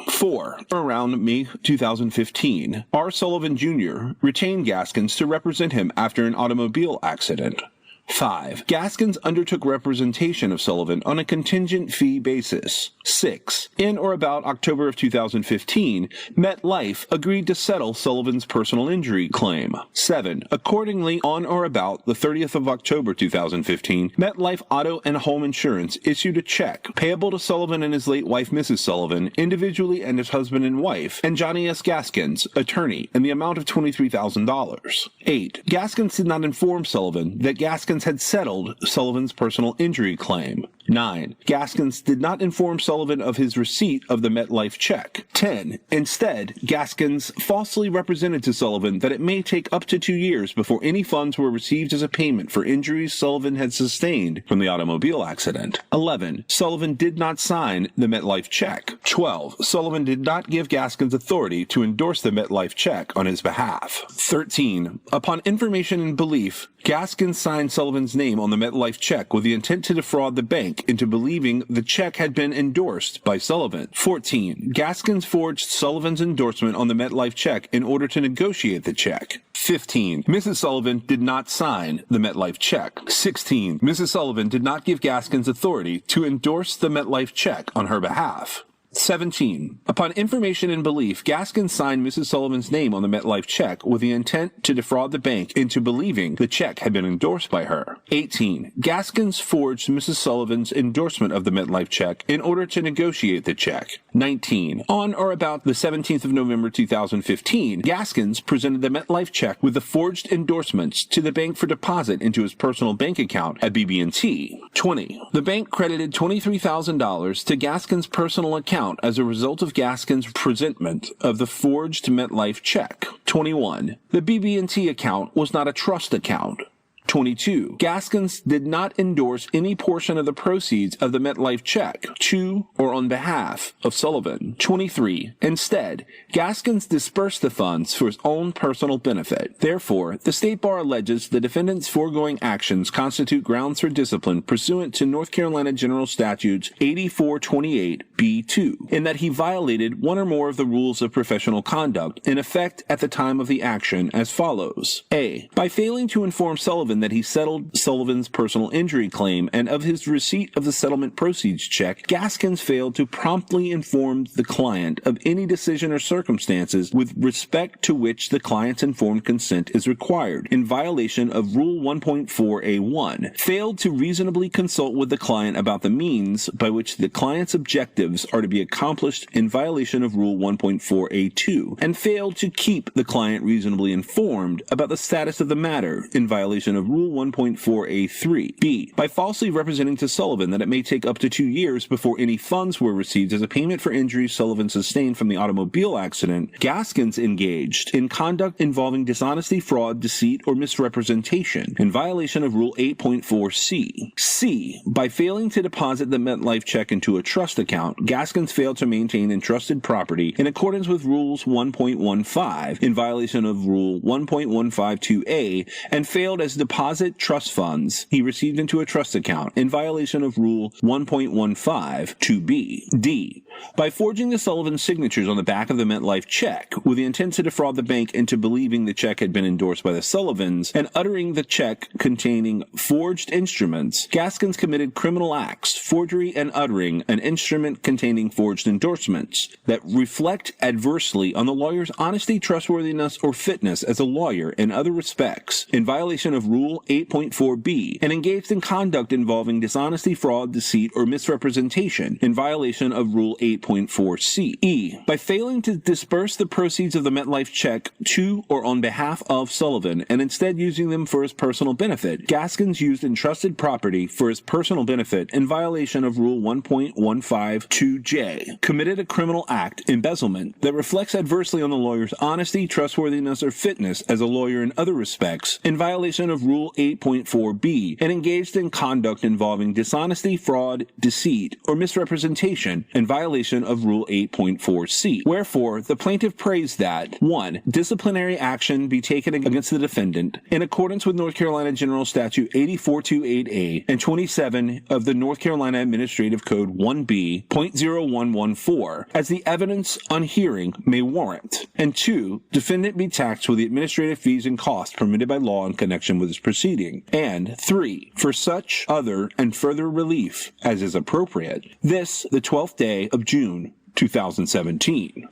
4. Around May 2015, R. Sullivan Jr. retained Gaskins to represent him after an automobile accident. 5. Gaskins undertook representation of Sullivan on a contingent fee basis. 6. In or about October of 2015, MetLife agreed to settle Sullivan's personal injury claim. 7. Accordingly, on or about the 30th of October 2015, MetLife Auto and Home Insurance issued a check payable to Sullivan and his late wife, Mrs. Sullivan, individually and as husband and wife, and Johnny S. Gaskins, attorney, in the amount of $23,000. 8. Gaskins did not inform Sullivan that Gaskins had settled Sullivan's personal injury claim. 9. Gaskins did not inform Sullivan of his receipt of the MetLife check. 10. Instead, Gaskins falsely represented to Sullivan that it may take up to 2 years before any funds were received as a payment for injuries Sullivan had sustained from the automobile accident. 11. Sullivan did not sign the MetLife check. 12. Sullivan did not give Gaskins authority to endorse the MetLife check on his behalf. 13. Upon information and belief, Gaskins signed Sullivan's name on the MetLife check with the intent to defraud the bank into believing the check had been endorsed by Sullivan. 14. Gaskins forged Sullivan's endorsement on the MetLife check in order to negotiate the check. 15. Mrs. Sullivan did not sign the MetLife check. 16. Mrs. Sullivan did not give Gaskins authority to endorse the MetLife check on her behalf. 17. Upon information and belief, Gaskins signed Mrs. Sullivan's name on the MetLife check with the intent to defraud the bank into believing the check had been endorsed by her. 18. Gaskins forged Mrs. Sullivan's endorsement of the MetLife check in order to negotiate the check. 19. On or about the 17th of November 2015, Gaskins presented the MetLife check with the forged endorsements to the bank for deposit into his personal bank account at BB&T. 20. The bank credited $23,000 to Gaskins' personal account as a result of Gaskins' presentment of the forged MetLife check. 21. The BB&T account was not a trust account. 22. Gaskins did not endorse any portion of the proceeds of the MetLife check to or on behalf of Sullivan. 23. Instead, Gaskins dispersed the funds for his own personal benefit. Therefore, the State Bar alleges the defendant's foregoing actions constitute grounds for discipline pursuant to North Carolina General Statutes 8428B2, in that he violated one or more of the rules of professional conduct in effect at the time of the action as follows. A. By failing to inform Sullivan that he settled Sullivan's personal injury claim and of his receipt of the settlement proceeds check, Gaskins failed to promptly inform the client of any decision or circumstances with respect to which the client's informed consent is required in violation of Rule 1.4A1, failed to reasonably consult with the client about the means by which the client's objectives are to be accomplished in violation of Rule 1.4A2, and failed to keep the client reasonably informed about the status of the matter in violation of Rule 1.4A3. B. By falsely representing to Sullivan that it may take up to 2 years before any funds were received as a payment for injuries Sullivan sustained from the automobile accident, Gaskins engaged in conduct involving dishonesty, fraud, deceit, or misrepresentation in violation of Rule 8.4C. C. By failing to deposit the MetLife check into a trust account, Gaskins failed to maintain entrusted property in accordance with Rules 1.15 in violation of Rule 1.152A and failed as deposit trust funds he received into a trust account in violation of Rule 1.15 2B. D. by forging the Sullivan signatures on the back of the MetLife check with the intent to defraud the bank into believing the check had been endorsed by the Sullivans and uttering the check containing forged instruments, Gaskins committed criminal acts, forgery and uttering an instrument containing forged endorsements that reflect adversely on the lawyer's honesty, trustworthiness, or fitness as a lawyer in other respects in violation of Rule 8.4b, and engaged in conduct involving dishonesty, fraud, deceit, or misrepresentation in violation of Rule 8.4c. E. By failing to disperse the proceeds of the MetLife check to or on behalf of Sullivan and instead using them for his personal benefit, Gaskins used entrusted property for his personal benefit in violation of Rule 1.152j, committed a criminal act, embezzlement, that reflects adversely on the lawyer's honesty, trustworthiness, or fitness as a lawyer in other respects in violation of Rule 8.4b, and engaged in conduct involving dishonesty, fraud, deceit, or misrepresentation in violation of Rule 8.4c. Wherefore, the plaintiff prays that 1. Disciplinary action be taken against the defendant in accordance with North Carolina General Statute 8428A and 27 of the North Carolina Administrative Code 1B.0114, as the evidence on hearing may warrant, and 2. Defendant be taxed with the administrative fees and costs permitted by law in connection with this proceeding, and 3. For such other and further relief as is appropriate, this the 12th day of June 2017.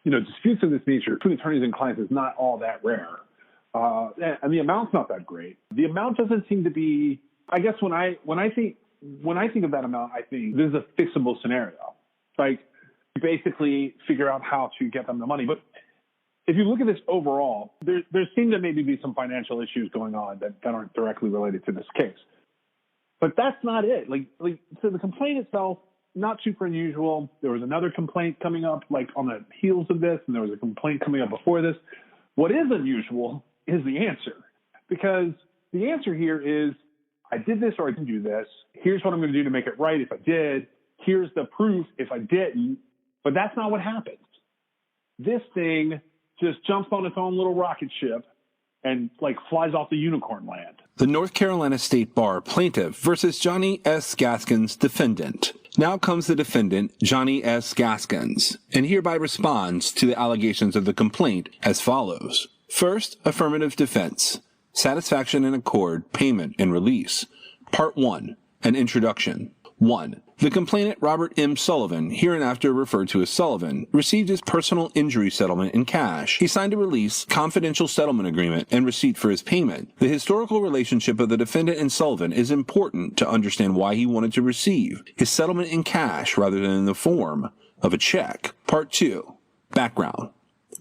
Disputes of this nature between attorneys and clients is not all that rare. And the amount's not that great. The amount doesn't seem to be, I guess when I think of that amount, I think this is a fixable scenario. Like, you basically figure out how to get them the money. But if you look at this overall, there seem to maybe be some financial issues going on that aren't directly related to this case. But that's not it. So the complaint itself, not super unusual. There was another complaint coming up on the heels of this, and there was a complaint coming up before this. What is unusual is the answer, because the answer here is, I did this or I didn't do this. Here's what I'm going to do to make it right if I did. Here's the proof if I didn't. But that's not what happens. This thing just jumps on its own little rocket ship and flies off the unicorn land. The North Carolina State Bar plaintiff versus Johnny S. Gaskins defendant. Now comes the defendant, Johnny S. Gaskins, and hereby responds to the allegations of the complaint as follows. First, affirmative defense. Satisfaction and accord, payment and release. Part 1. An introduction. 1. The complainant Robert M. Sullivan, hereinafter referred to as Sullivan, received his personal injury settlement in cash. He signed a release, confidential settlement agreement, and receipt for his payment. The historical relationship of the defendant and Sullivan is important to understand why he wanted to receive his settlement in cash rather than in the form of a check. Part 2. Background.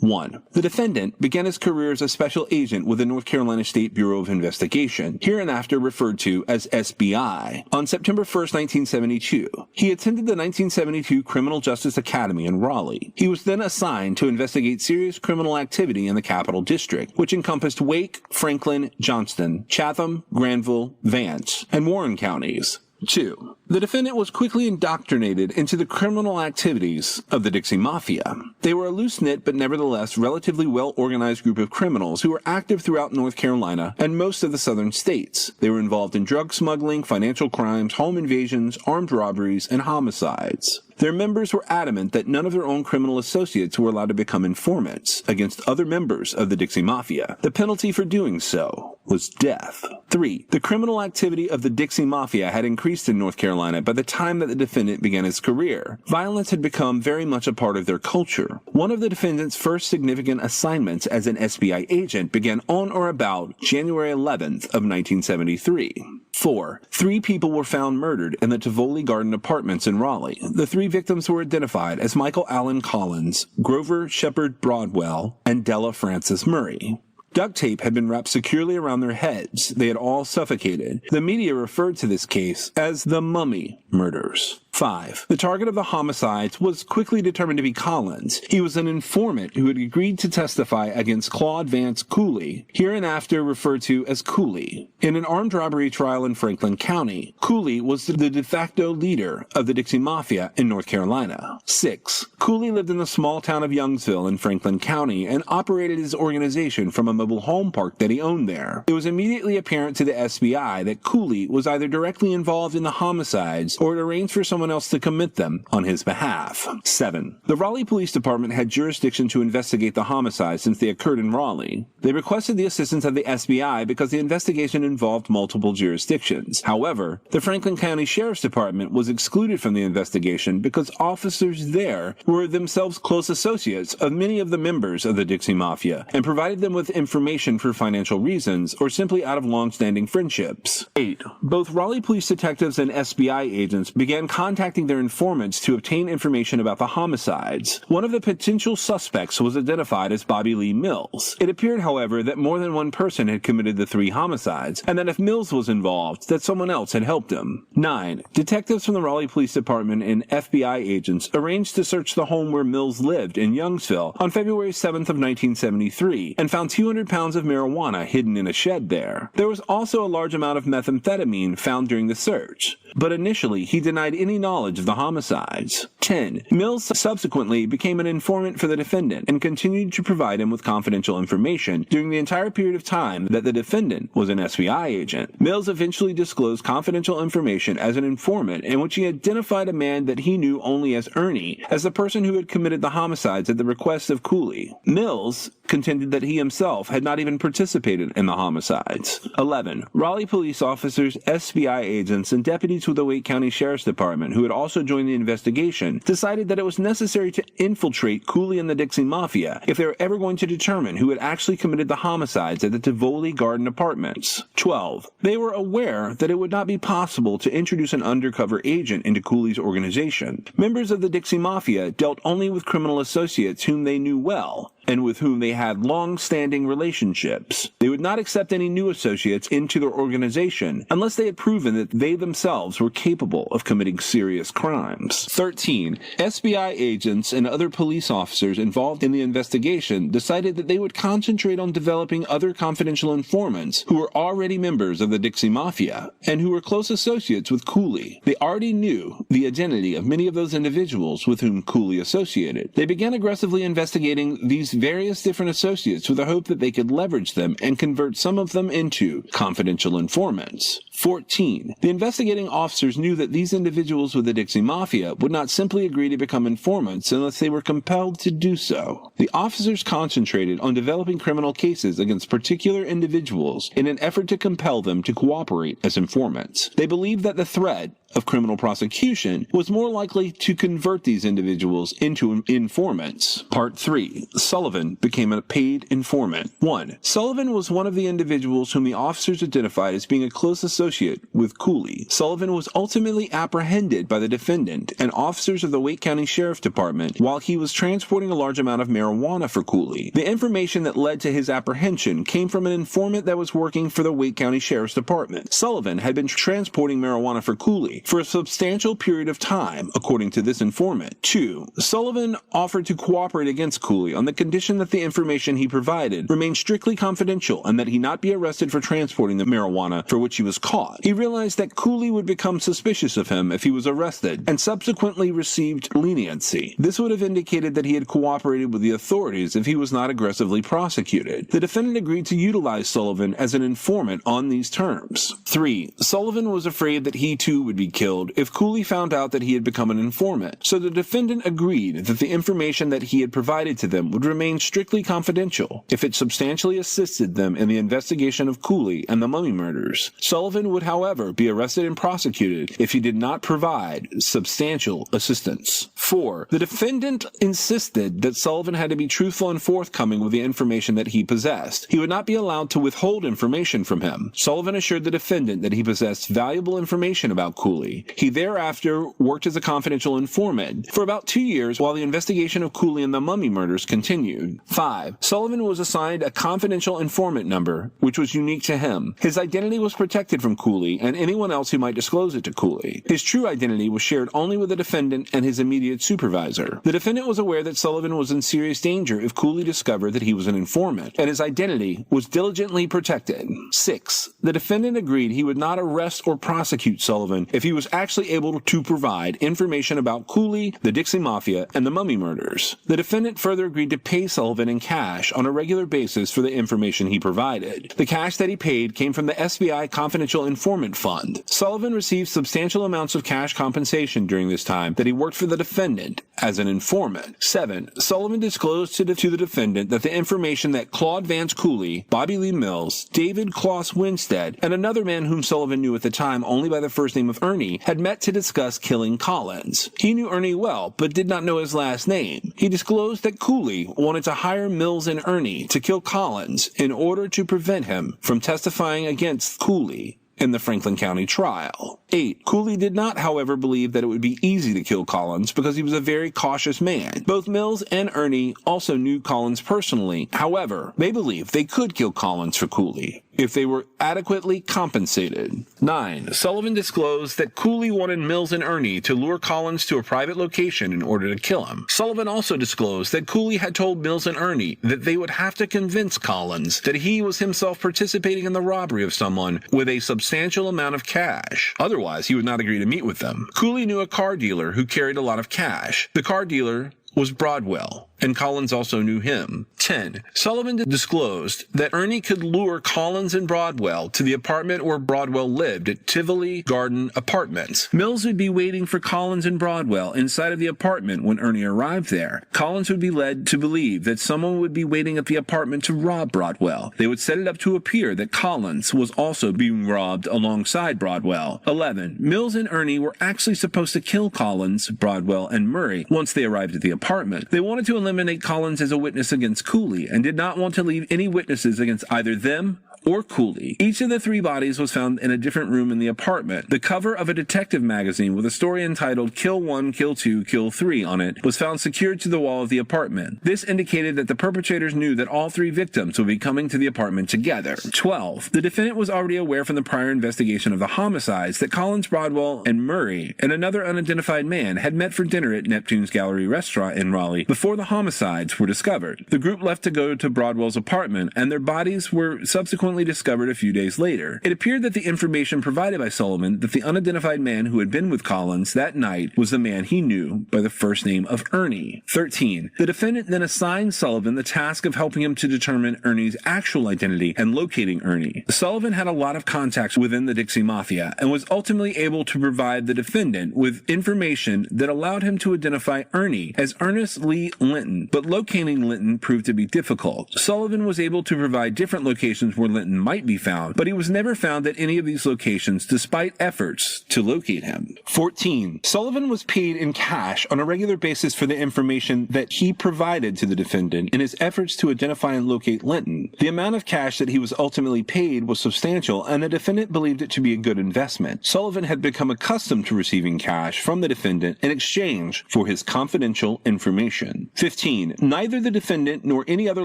1. The defendant began his career as a special agent with the North Carolina State Bureau of Investigation, hereinafter referred to as SBI, on September 1, 1972. He attended the 1972 Criminal Justice Academy in Raleigh. He was then assigned to investigate serious criminal activity in the Capital District, which encompassed Wake, Franklin, Johnston, Chatham, Granville, Vance, and Warren counties. 2. The defendant was quickly indoctrinated into the criminal activities of the Dixie Mafia. They were a loose-knit but nevertheless relatively well-organized group of criminals who were active throughout North Carolina and most of the southern states. They were involved in drug smuggling, financial crimes, home invasions, armed robberies, and homicides. Their members were adamant that none of their own criminal associates were allowed to become informants against other members of the Dixie Mafia. The penalty for doing so was death. 3. The criminal activity of the Dixie Mafia had increased in North Carolina by the time that the defendant began his career. Violence had become very much a part of their culture. One of the defendant's first significant assignments as an SBI agent began on or about January 11th of 1973. 4. 3 people were found murdered in the Tivoli Garden Apartments in Raleigh. The 3 victims were identified as Michael Allen Collins, Grover Shepard Broadwell, and Della Frances Murray. Duct tape had been wrapped securely around their heads. They had all suffocated. The media referred to this case as the Mummy Murders. 5. The target of the homicides was quickly determined to be Collins. He was an informant who had agreed to testify against Claude Vance Cooley, hereinafter referred to as Cooley. In an armed robbery trial in Franklin County, Cooley was the de facto leader of the Dixie Mafia in North Carolina. 6. Cooley lived in the small town of Youngsville in Franklin County and operated his organization from a mobile home park that he owned there. It was immediately apparent to the SBI that Cooley was either directly involved in the homicides or had arranged for someone someone else to commit them on his behalf. 7. The Raleigh Police Department had jurisdiction to investigate the homicide since they occurred in Raleigh. They requested the assistance of the FBI because the investigation involved multiple jurisdictions. However, the Franklin County Sheriff's Department was excluded from the investigation because officers there were themselves close associates of many of the members of the Dixie Mafia and provided them with information for financial reasons or simply out of long-standing friendships. 8. Both Raleigh police detectives and FBI agents began contacting their informants to obtain information about the homicides. One of the potential suspects was identified as Bobby Lee Mills. It appeared, however, that more than one person had committed the 3 homicides, and that if Mills was involved, that someone else had helped him. 9. Detectives from the Raleigh Police Department and FBI agents arranged to search the home where Mills lived in Youngsville on February 7th of 1973 and found 200 pounds of marijuana hidden in a shed there. There was also a large amount of methamphetamine found during the search, but initially he denied any knowledge of the homicides. 10. Mills subsequently became an informant for the defendant and continued to provide him with confidential information during the entire period of time that the defendant was an FBI agent. Mills eventually disclosed confidential information as an informant in which he identified a man that he knew only as Ernie as the person who had committed the homicides at the request of Cooley. Mills contended that he himself had not even participated in the homicides. 11. Raleigh police officers, FBI agents, and deputies with the Wake County Sheriff's Department who had also joined the investigation decided that it was necessary to infiltrate Cooley and the Dixie Mafia if they were ever going to determine who had actually committed the homicides at the Tivoli Garden Apartments. 12. They were aware that it would not be possible to introduce an undercover agent into Cooley's organization. Members of the Dixie Mafia dealt only with criminal associates whom they knew well and with whom they had long-standing relationships. They would not accept any new associates into their organization unless they had proven that they themselves were capable of committing serious crimes. 13. FBI agents and other police officers involved in the investigation decided that they would concentrate on developing other confidential informants who were already members of the Dixie Mafia and who were close associates with Cooley. They already knew the identity of many of those individuals with whom Cooley associated. They began aggressively investigating these various different associates with the hope that they could leverage them and convert some of them into confidential informants. 14. The investigating officers knew that these individuals with the Dixie Mafia would not simply agree to become informants unless they were compelled to do so. The officers concentrated on developing criminal cases against particular individuals in an effort to compel them to cooperate as informants. They believed that the threat of criminal prosecution was more likely to convert these individuals into informants. Part 3. Sullivan became a paid informant. 1. Sullivan was one of the individuals whom the officers identified as being a close associate with Cooley. Sullivan was ultimately apprehended by the defendant and officers of the Wake County Sheriff's Department while he was transporting a large amount of marijuana for Cooley. The information that led to his apprehension came from an informant that was working for the Wake County Sheriff's Department. Sullivan had been transporting marijuana for Cooley for a substantial period of time, according to this informant. 2. Sullivan offered to cooperate against Cooley on the condition that the information he provided remained strictly confidential and that he not be arrested for transporting the marijuana for which he was caught. He realized that Cooley would become suspicious of him if he was arrested and subsequently received leniency. This would have indicated that he had cooperated with the authorities if he was not aggressively prosecuted. The defendant agreed to utilize Sullivan as an informant on these terms. 3. Sullivan was afraid that he too would be killed if Cooley found out that he had become an informant, so the defendant agreed that the information that he had provided to them would remain strictly confidential if it substantially assisted them in the investigation of Cooley and the Mummy murders. Sullivan would, however, be arrested and prosecuted if he did not provide substantial assistance. 4. The defendant insisted that Sullivan had to be truthful and forthcoming with the information that he possessed. He would not be allowed to withhold information from him. Sullivan assured the defendant that he possessed valuable information about Cooley. He thereafter worked as a confidential informant for about 2 years while the investigation of Cooley and the Mummy murders continued. 5. Sullivan was assigned a confidential informant number, which was unique to him. His identity was protected from Cooley and anyone else who might disclose it to Cooley. His true identity was shared only with the defendant and his immediate supervisor. The defendant was aware that Sullivan was in serious danger if Cooley discovered that he was an informant, and his identity was diligently protected. 6. The defendant agreed he would not arrest or prosecute Sullivan if he he was actually able to provide information about Cooley, the Dixie Mafia, and the Mummy murders. The defendant further agreed to pay Sullivan in cash on a regular basis for the information he provided. The cash that he paid came from the FBI Confidential Informant Fund. Sullivan received substantial amounts of cash compensation during this time that he worked for the defendant as an informant. 7. Sullivan disclosed to the defendant that the information that Claude Vance Cooley, Bobby Lee Mills, David Klaus Winstead, and another man whom Sullivan knew at the time only by the first name of Ernie, had met to discuss killing Collins. He knew Ernie well, but did not know his last name. He disclosed that Cooley wanted to hire Mills and Ernie to kill Collins in order to prevent him from testifying against Cooley in the Franklin County trial. 8. Cooley did not, however, believe that it would be easy to kill Collins because he was a very cautious man. Both Mills and Ernie also knew Collins personally. However, they believed they could kill Collins for Cooley if they were adequately compensated. 9. Sullivan disclosed that Cooley wanted Mills and Ernie to lure Collins to a private location in order to kill him. Sullivan also disclosed that Cooley had told Mills and Ernie that they would have to convince Collins that he was himself participating in the robbery of someone with a substantial amount of cash. Otherwise, he would not agree to meet with them. Cooley knew a car dealer who carried a lot of cash. The car dealer was Broadwell, and Collins also knew him. 10. Sullivan disclosed that Ernie could lure Collins and Broadwell to the apartment where Broadwell lived at Tivoli Garden Apartments. Mills would be waiting for Collins and Broadwell inside of the apartment when Ernie arrived there. Collins would be led to believe that someone would be waiting at the apartment to rob Broadwell. They would set it up to appear that Collins was also being robbed alongside Broadwell. 11. Mills and Ernie were actually supposed to kill Collins, Broadwell, and Murray once they arrived at the apartment. They wanted to eliminate Collins as a witness against Cooley and did not want to leave any witnesses against either them or Cooley. Each of the 3 bodies was found in a different room in the apartment. The cover of a detective magazine with a story entitled Kill 1, Kill 2, Kill 3 on it was found secured to the wall of the apartment. This indicated that the perpetrators knew that all 3 victims would be coming to the apartment together. 12. The defendant was already aware from the prior investigation of the homicides that Collins, Broadwell, and Murray and another unidentified man had met for dinner at Neptune's Gallery restaurant in Raleigh before the homicides were discovered. The group left to go to Broadwell's apartment, and their bodies were subsequently discovered a few days later. It appeared that the information provided by Sullivan that the unidentified man who had been with Collins that night was the man he knew by the first name of Ernie. 13. The defendant then assigned Sullivan the task of helping him to determine Ernie's actual identity and locating Ernie. Sullivan had a lot of contacts within the Dixie Mafia and was ultimately able to provide the defendant with information that allowed him to identify Ernie as Ernest Lee Linton, but locating Linton proved to be difficult. Sullivan was able to provide different locations where Linton might be found, but he was never found at any of these locations despite efforts to locate him. 14. Sullivan was paid in cash on a regular basis for the information that he provided to the defendant in his efforts to identify and locate Linton. The amount of cash that he was ultimately paid was substantial, and the defendant believed it to be a good investment. Sullivan had become accustomed to receiving cash from the defendant in exchange for his confidential information. 15. Neither the defendant nor any other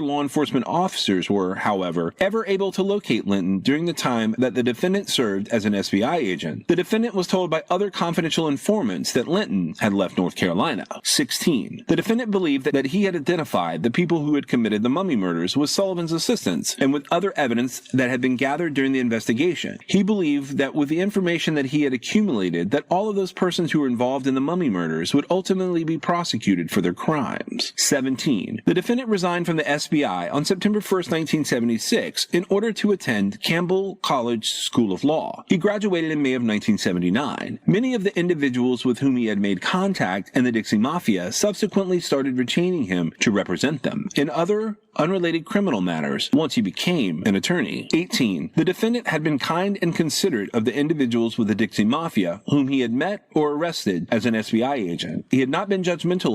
law enforcement officers were, however, ever able to locate Linton during the time that the defendant served as an FBI agent. The defendant was told by other confidential informants that Linton had left North Carolina. 16. The defendant believed that he had identified the people who had committed the Mummy murders with Sullivan's assistance and with other evidence that had been gathered during the investigation. He believed that with the information that he had accumulated, that all of those persons who were involved in the Mummy murders would ultimately be prosecuted for their crimes. 17. The defendant resigned from the SBI on September 1st, 1976 in order to attend Campbell College School of Law. He graduated in May of 1979. Many of the individuals with whom he had made contact in the Dixie Mafia subsequently started retaining him to represent them in other unrelated criminal matters once he became an attorney. 18. The defendant had been kind and considerate of the individuals with the Dixie Mafia whom he had met or arrested as an SBI agent. He had not been judgmental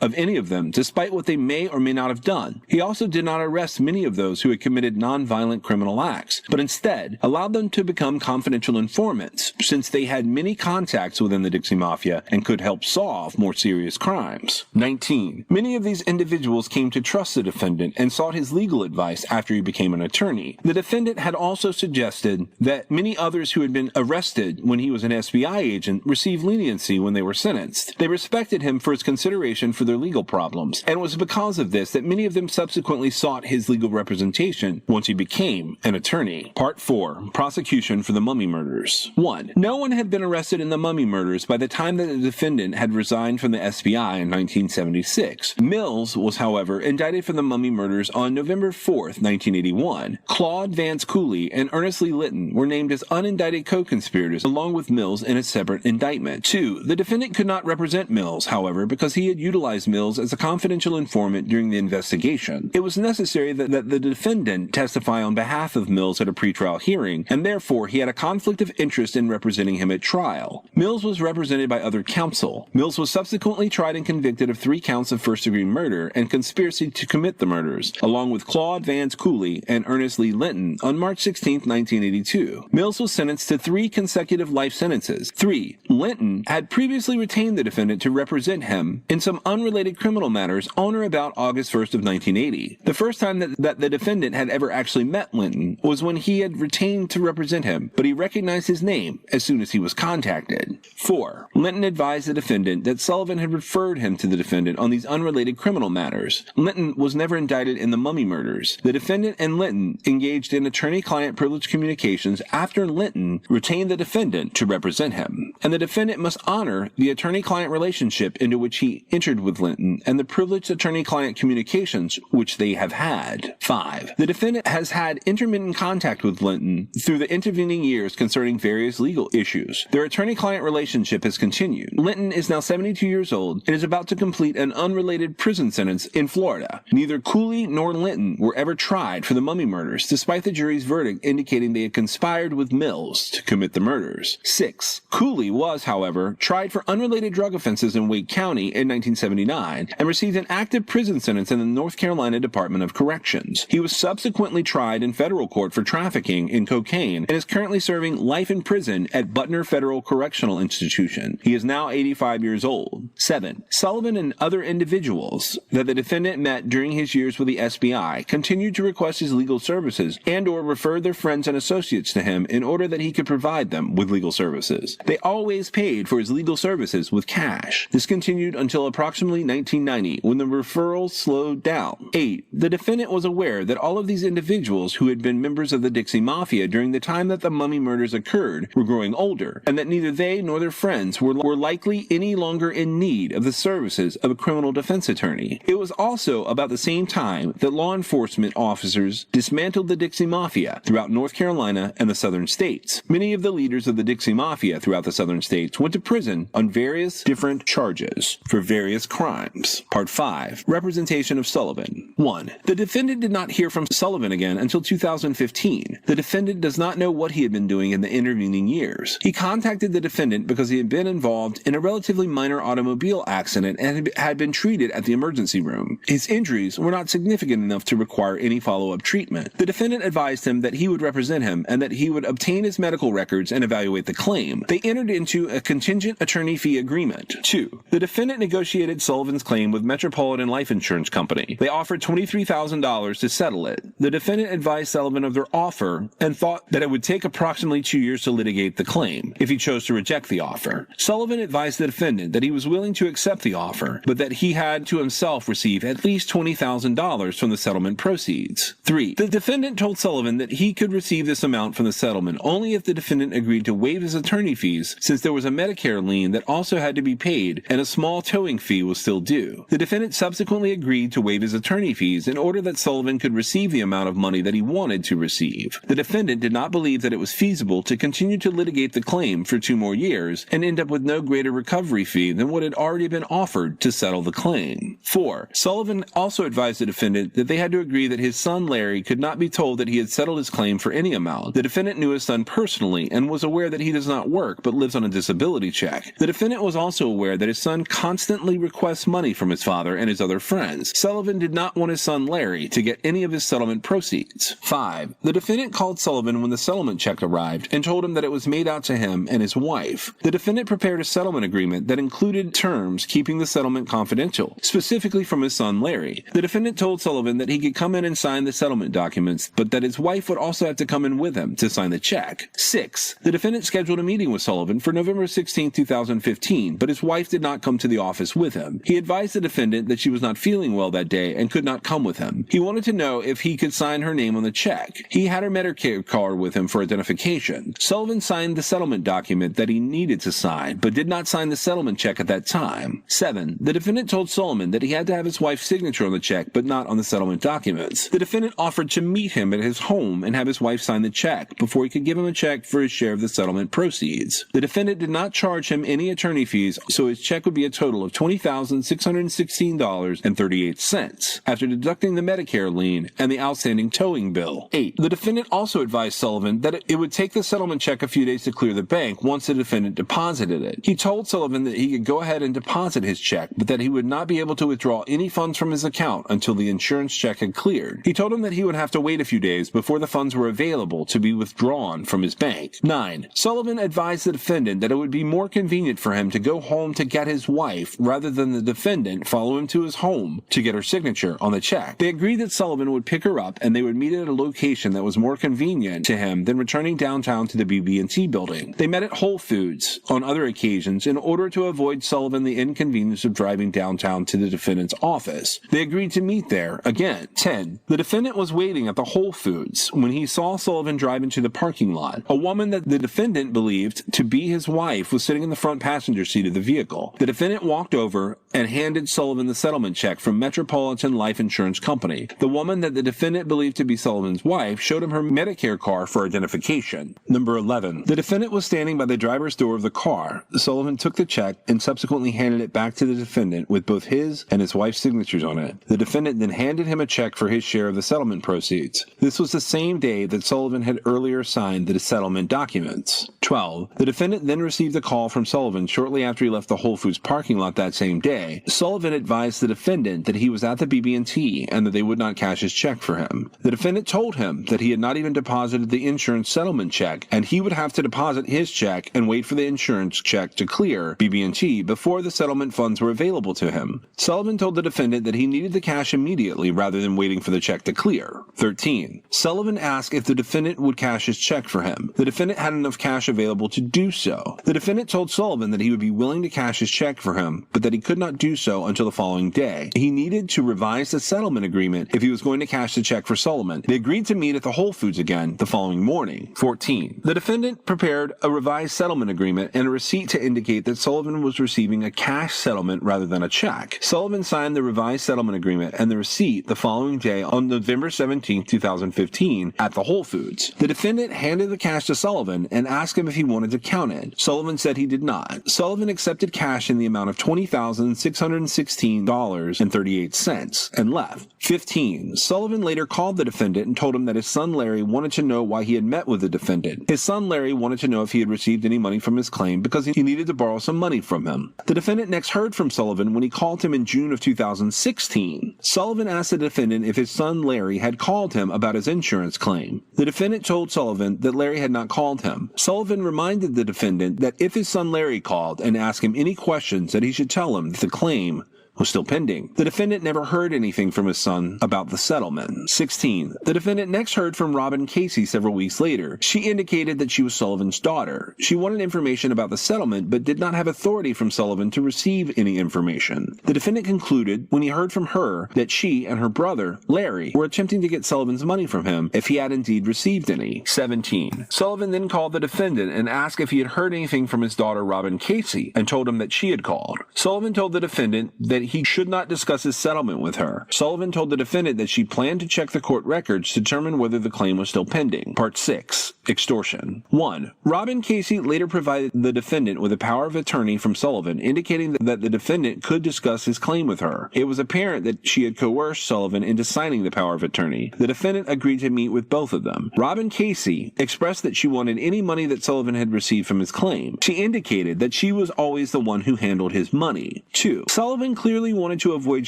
of any of them, despite what they may or may not have done. He also did not arrest many of those who had committed non-violent criminal acts, but instead allowed them to become confidential informants, since they had many contacts within the Dixie Mafia and could help solve more serious crimes. 19. Many of these individuals came to trust the defendant and sought his legal advice after he became an attorney. The defendant had also suggested that many others who had been arrested when he was an FBI agent received leniency when they were sentenced. They respected him for his consideration for their legal problems, and it was because of this that many of them subsequently sought his legal representation once he became an attorney. Part 4. Prosecution for the Mummy Murders. 1. No one had been arrested in the Mummy Murders by the time that the defendant had resigned from the SBI in 1976. Mills was, however, indicted for the Mummy Murders on November 4th, 1981. Claude Vance Cooley and Ernest Lee Litton were named as unindicted co-conspirators along with Mills in a separate indictment. 2. The defendant could not represent Mills, however, because he had utilized Mills as a confidential informant during the investigation. It was necessary that the defendant testify on behalf of Mills at a pretrial hearing, and therefore he had a conflict of interest in representing him at trial. Mills was represented by other counsel. Mills was subsequently tried and convicted of 3 counts of first-degree murder and conspiracy to commit the murders, along with Claude Vance Cooley and Ernest Lee Litton on March 16, 1982. Mills was sentenced to 3 consecutive life sentences. 3. Litton had previously retained the defendant to represent him in some unrelated criminal matters on or about August 1st of 1980. The first time that the defendant had ever actually met Litton was when he had retained to represent him, but he recognized his name as soon as he was contacted. 4. Litton advised the defendant that Sullivan had referred him to the defendant on these unrelated criminal matters. Litton was never indicted in the Mummy Murders. The defendant and Litton engaged in attorney-client privilege communications after Litton retained the defendant to represent him, and the defendant must honor the attorney-client relationship into which he entered with Litton and the privileged attorney-client communications which they have had. 5. The defendant has had intermittent contact with Litton through the intervening years concerning various legal issues. Their attorney-client relationship has continued. Litton is now 72 years old and is about to complete an unrelated prison sentence in Florida. Neither Cooley nor Litton were ever tried for the Mummy Murders, despite the jury's verdict indicating they had conspired with Mills to commit the murders. 6. Cooley was, however, tried for unrelated drug offenses in Wake County in 1979 and received an active prison sentence in the North Carolina Department of Corrections. He was subsequently tried in federal court for trafficking in cocaine and is currently serving life in prison at Butner Federal Correctional Institution. He is now 85 years old. 7. Sullivan and other individuals that the defendant met during his years with the SBI continued to request his legal services and/or refer their friends and associates to him in order that he could provide them with legal services. They always paid for his legal services with cash. This continued until approximately 1990, when the referrals slowed down. 8. The defendant was aware that all of these individuals who had been members of the Dixie Mafia during the time that the Mummy Murders occurred were growing older, and that neither they nor their friends were likely any longer in need of the services of a criminal defense attorney. It was also about the same time that law enforcement officers dismantled the Dixie Mafia throughout North Carolina and the southern states. Many of the leaders of the Dixie Mafia throughout the southern states went to prison on various different charges for various crimes. Part 5. Representation of Sullivan. 1. The defendant did not hear from Sullivan again until 2015. The defendant does not know what he had been doing in the intervening years. He contacted the defendant because he had been involved in a relatively minor automobile accident and had been treated at the emergency room. His injuries were not significant enough to require any follow-up treatment. The defendant advised him that he would represent him and that he would obtain his medical records and evaluate the claim. They entered into a contingent attorney fee agreement. 2. The defendant negotiated Sullivan's claim with Metropolitan Life Insurance Company. They offered $23,000 to settle it. The defendant advised Sullivan of their offer and thought that it would take approximately 2 years to litigate the claim if he chose to reject the offer. Sullivan advised the defendant that he was willing to accept the offer, but that he had to himself receive at least $20,000 from the settlement proceeds. 3. The defendant told Sullivan that he could receive this amount from the settlement only if the defendant agreed to waive his attorney fees, since there was a Medicare lien that also had to be paid and a small towing fee was still due. The defendant subsequently agreed to waive his attorney fees in order that Sullivan could receive the amount of money that he wanted to receive. The defendant did not believe that it was feasible to continue to litigate the claim for 2 more years and end up with no greater recovery fee than what had already been offered to settle the claim. 4. Sullivan also advised the defendant that they had to agree that his son Larry could not be told that he had settled his claim for any amount. The defendant knew his son personally and was aware that he does not work but lives on a disability check. The defendant was also aware that his son constantly requests money from his father and his other friends. Sullivan did not want his son Larry to get any of his settlement proceeds. 5. The defendant called Sullivan when the settlement check arrived and told him that it was made out to him and his wife. The defendant prepared a settlement agreement that included terms keeping the settlement confidential, specifically from his son Larry. The defendant told told Sullivan that he could come in and sign the settlement documents, but that his wife would also have to come in with him to sign the check. 6. The defendant scheduled a meeting with Sullivan for November 16, 2015, but his wife did not come to the office with him. He advised the defendant that she was not feeling well that day and could not come with him. He wanted to know if he could sign her name on the check. He had her Medicare card with him for identification. Sullivan signed the settlement document that he needed to sign, but did not sign the settlement check at that time. 7. The defendant told Sullivan that he had to have his wife's signature on the check, but not on the settlement documents. The defendant offered to meet him at his home and have his wife sign the check before he could give him a check for his share of the settlement proceeds. The defendant did not charge him any attorney fees, so his check would be a total of $20,616.38 after deducting the Medicare lien and the outstanding towing bill. 8. The defendant also advised Sullivan that it would take the settlement check a few days to clear the bank once the defendant deposited it. He told Sullivan that he could go ahead and deposit his check, but that he would not be able to withdraw any funds from his account until the insurance check had cleared. He told him that he would have to wait a few days before the funds were available to be withdrawn from his bank. 9. Sullivan advised the defendant that it would be more convenient for him to go home to get his wife rather than the defendant follow him to his home to get her signature on the check. They agreed that Sullivan would pick her up and they would meet at a location that was more convenient to him than returning downtown to the BB&T building. They met at Whole Foods on other occasions in order to avoid Sullivan the inconvenience of driving downtown to the defendant's office. They agreed to meet there again. 10. The defendant was waiting at the Whole Foods when he saw Sullivan drive into the parking lot. A woman that the defendant believed to be his wife was sitting in the front passenger seat of the vehicle. The defendant walked over and handed Sullivan the settlement check from Metropolitan Life Insurance Company. The woman that the defendant believed to be Sullivan's wife showed him her Medicare card for identification. Number 11. The defendant was standing by the driver's door of the car. Sullivan took the check and subsequently handed it back to the defendant with both his and his wife's signatures on it. The defendant then handed him a check for his share of the settlement proceeds. This was the same day that Sullivan had earlier signed the settlement documents. 12. The defendant then received a call from Sullivan shortly after he left the Whole Foods parking lot that same day. Sullivan advised the defendant that he was at the BB&T and that they would not cash his check for him. The defendant told him that he had not even deposited the insurance settlement check and he would have to deposit his check and wait for the insurance check to clear BB&T before the settlement funds were available to him. Sullivan told the defendant that he needed the cash immediately rather than waiting for the check to clear. 13. Sullivan asked if the defendant would cash his check for him. The defendant had enough cash available to do so. The defendant told Sullivan that he would be willing to cash his check for him, but that he could not do so until the following day. He needed to revise the settlement agreement if he was going to cash the check for Sullivan. They agreed to meet at the Whole Foods again the following morning. 14. The defendant prepared a revised settlement agreement and a receipt to indicate that Sullivan was receiving a cash settlement rather than a check. Sullivan signed the revised settlement agreement and the receipt the following day on November 17, 2015 at the Whole Foods. The defendant handed the cash to Sullivan and asked him if he wanted to count it. Sullivan said he did not. Sullivan accepted cash in the amount of $20,616.38 and left. 15. Sullivan later called the defendant and told him that his son Larry wanted to know why he had met with the defendant. His son Larry wanted to know if he had received any money from his claim because he needed to borrow some money from him. The defendant next heard from Sullivan when he called him in June of 2016. Sullivan asked the defendant if his son Larry had called him about his insurance claim. The defendant told Sullivan that Larry had not called him. Sullivan reminded the defendant that if his son Larry called and asked him any questions that he should tell him that the claim was still pending. The defendant never heard anything from his son about the settlement. 16. The defendant next heard from Robin Casey several weeks later. She indicated that she was Sullivan's daughter. She wanted information about the settlement but did not have authority from Sullivan to receive any information. The defendant concluded when he heard from her that she and her brother, Larry, were attempting to get Sullivan's money from him if he had indeed received any. 17. Sullivan then called the defendant and asked if he had heard anything from his daughter Robin Casey and told him that she had called. Sullivan told the defendant that he should not discuss his settlement with her. Sullivan told the defendant that she planned to check the court records to determine whether the claim was still pending. Part 6. Extortion. 1. Robin Casey later provided the defendant with a power of attorney from Sullivan, indicating that the defendant could discuss his claim with her. It was apparent that she had coerced Sullivan into signing the power of attorney. The defendant agreed to meet with both of them. Robin Casey expressed that she wanted any money that Sullivan had received from his claim. She indicated that she was always the one who handled his money. 2. Sullivan clearly clearly wanted to avoid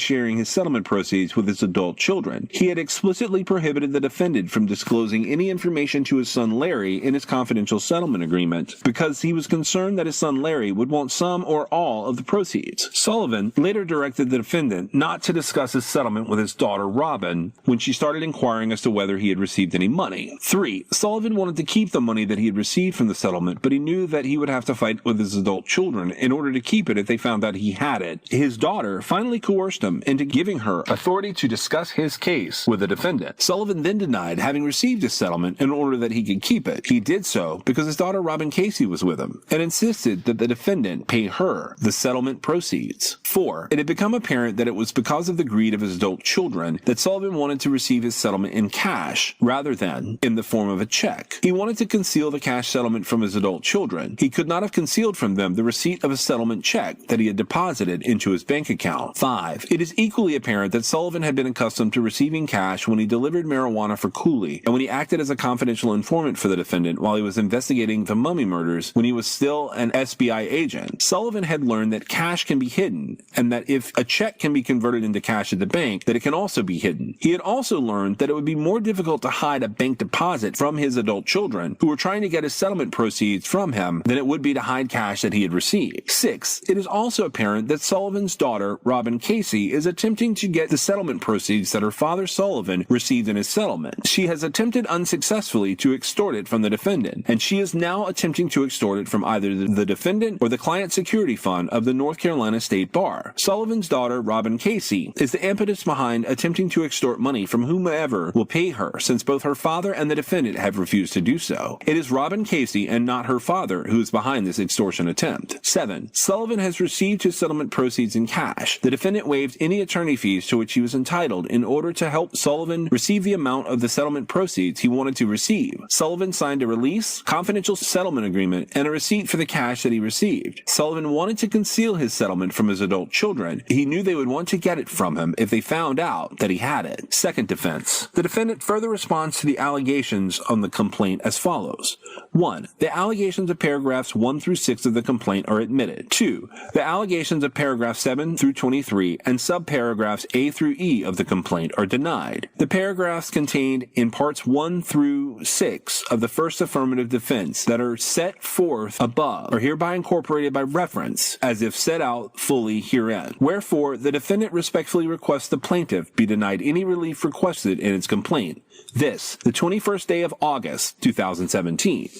sharing his settlement proceeds with his adult children. He had explicitly prohibited the defendant from disclosing any information to his son Larry in his confidential settlement agreement because he was concerned that his son Larry would want some or all of the proceeds. Sullivan later directed the defendant not to discuss his settlement with his daughter Robin when she started inquiring as to whether he had received any money. 3. Sullivan wanted to keep the money that he had received from the settlement, but he knew that he would have to fight with his adult children in order to keep it if they found out he had it. His daughter finally coerced him into giving her authority to discuss his case with the defendant. Sullivan then denied having received his settlement in order that he could keep it. He did so because his daughter Robin Casey was with him and insisted that the defendant pay her the settlement proceeds. 4. It had become apparent that it was because of the greed of his adult children that Sullivan wanted to receive his settlement in cash rather than in the form of a check. He wanted to conceal the cash settlement from his adult children. He could not have concealed from them the receipt of a settlement check that he had deposited into his bank account. 5. It is equally apparent that Sullivan had been accustomed to receiving cash when he delivered marijuana for Cooley and when he acted as a confidential informant for the defendant while he was investigating the Mummy murders when he was still an SBI agent. Sullivan had learned that cash can be hidden and that if a check can be converted into cash at the bank, that it can also be hidden. He had also learned that it would be more difficult to hide a bank deposit from his adult children who were trying to get his settlement proceeds from him than it would be to hide cash that he had received. 6. It is also apparent that Sullivan's daughter, Robin Casey, is attempting to get the settlement proceeds that her father Sullivan received in his settlement. She has attempted unsuccessfully to extort it from the defendant, and she is now attempting to extort it from either the defendant or the Client Security Fund of the North Carolina State Bar. Sullivan's daughter, Robin Casey, is the impetus behind attempting to extort money from whomever will pay her, since both her father and the defendant have refused to do so. It is Robin Casey and not her father who is behind this extortion attempt. 7. Sullivan has received his settlement proceeds in cash. The defendant waived any attorney fees to which he was entitled in order to help Sullivan receive the amount of the settlement proceeds he wanted to receive. Sullivan signed a release, confidential settlement agreement, and a receipt for the cash that he received. Sullivan wanted to conceal his settlement from his adult children. He knew they would want to get it from him if they found out that he had it. Second defense. The defendant further responds to the allegations on the complaint as follows. 1. The allegations of paragraphs 1 through 6 of the complaint are admitted. 2. The allegations of paragraphs 7 through 23 and subparagraphs A through E of the complaint are denied. The paragraphs contained in parts 1 through 6 of the first affirmative defense that are set forth above are hereby incorporated by reference as if set out fully herein. Wherefore, the defendant respectfully requests the plaintiff be denied any relief requested in its complaint. This, the 21st day of August, 2017.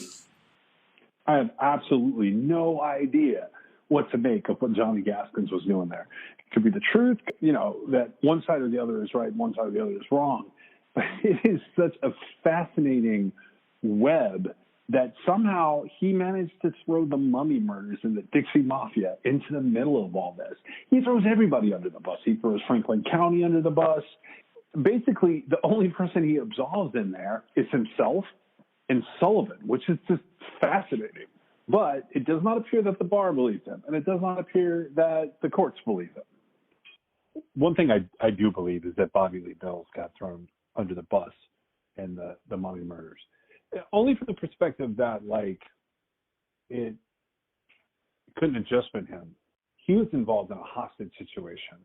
I have absolutely no idea what to make of what Johnny Gaskins was doing there. It could be the truth, that one side or the other is right, one side or the other is wrong. But it is such a fascinating web that somehow he managed to throw the Mummy murders and the Dixie Mafia into the middle of all this. He throws everybody under the bus. He throws Franklin County under the bus. Basically, the only person he absolves in there is himself and Sullivan, which is just fascinating. But it does not appear that the bar believes him, and it does not appear that the courts believe him. One thing I do believe is that Bobby Lee Bills got thrown under the bus in the Mummy murders. Only from the perspective that, it couldn't have just been him. He was involved in a hostage situation.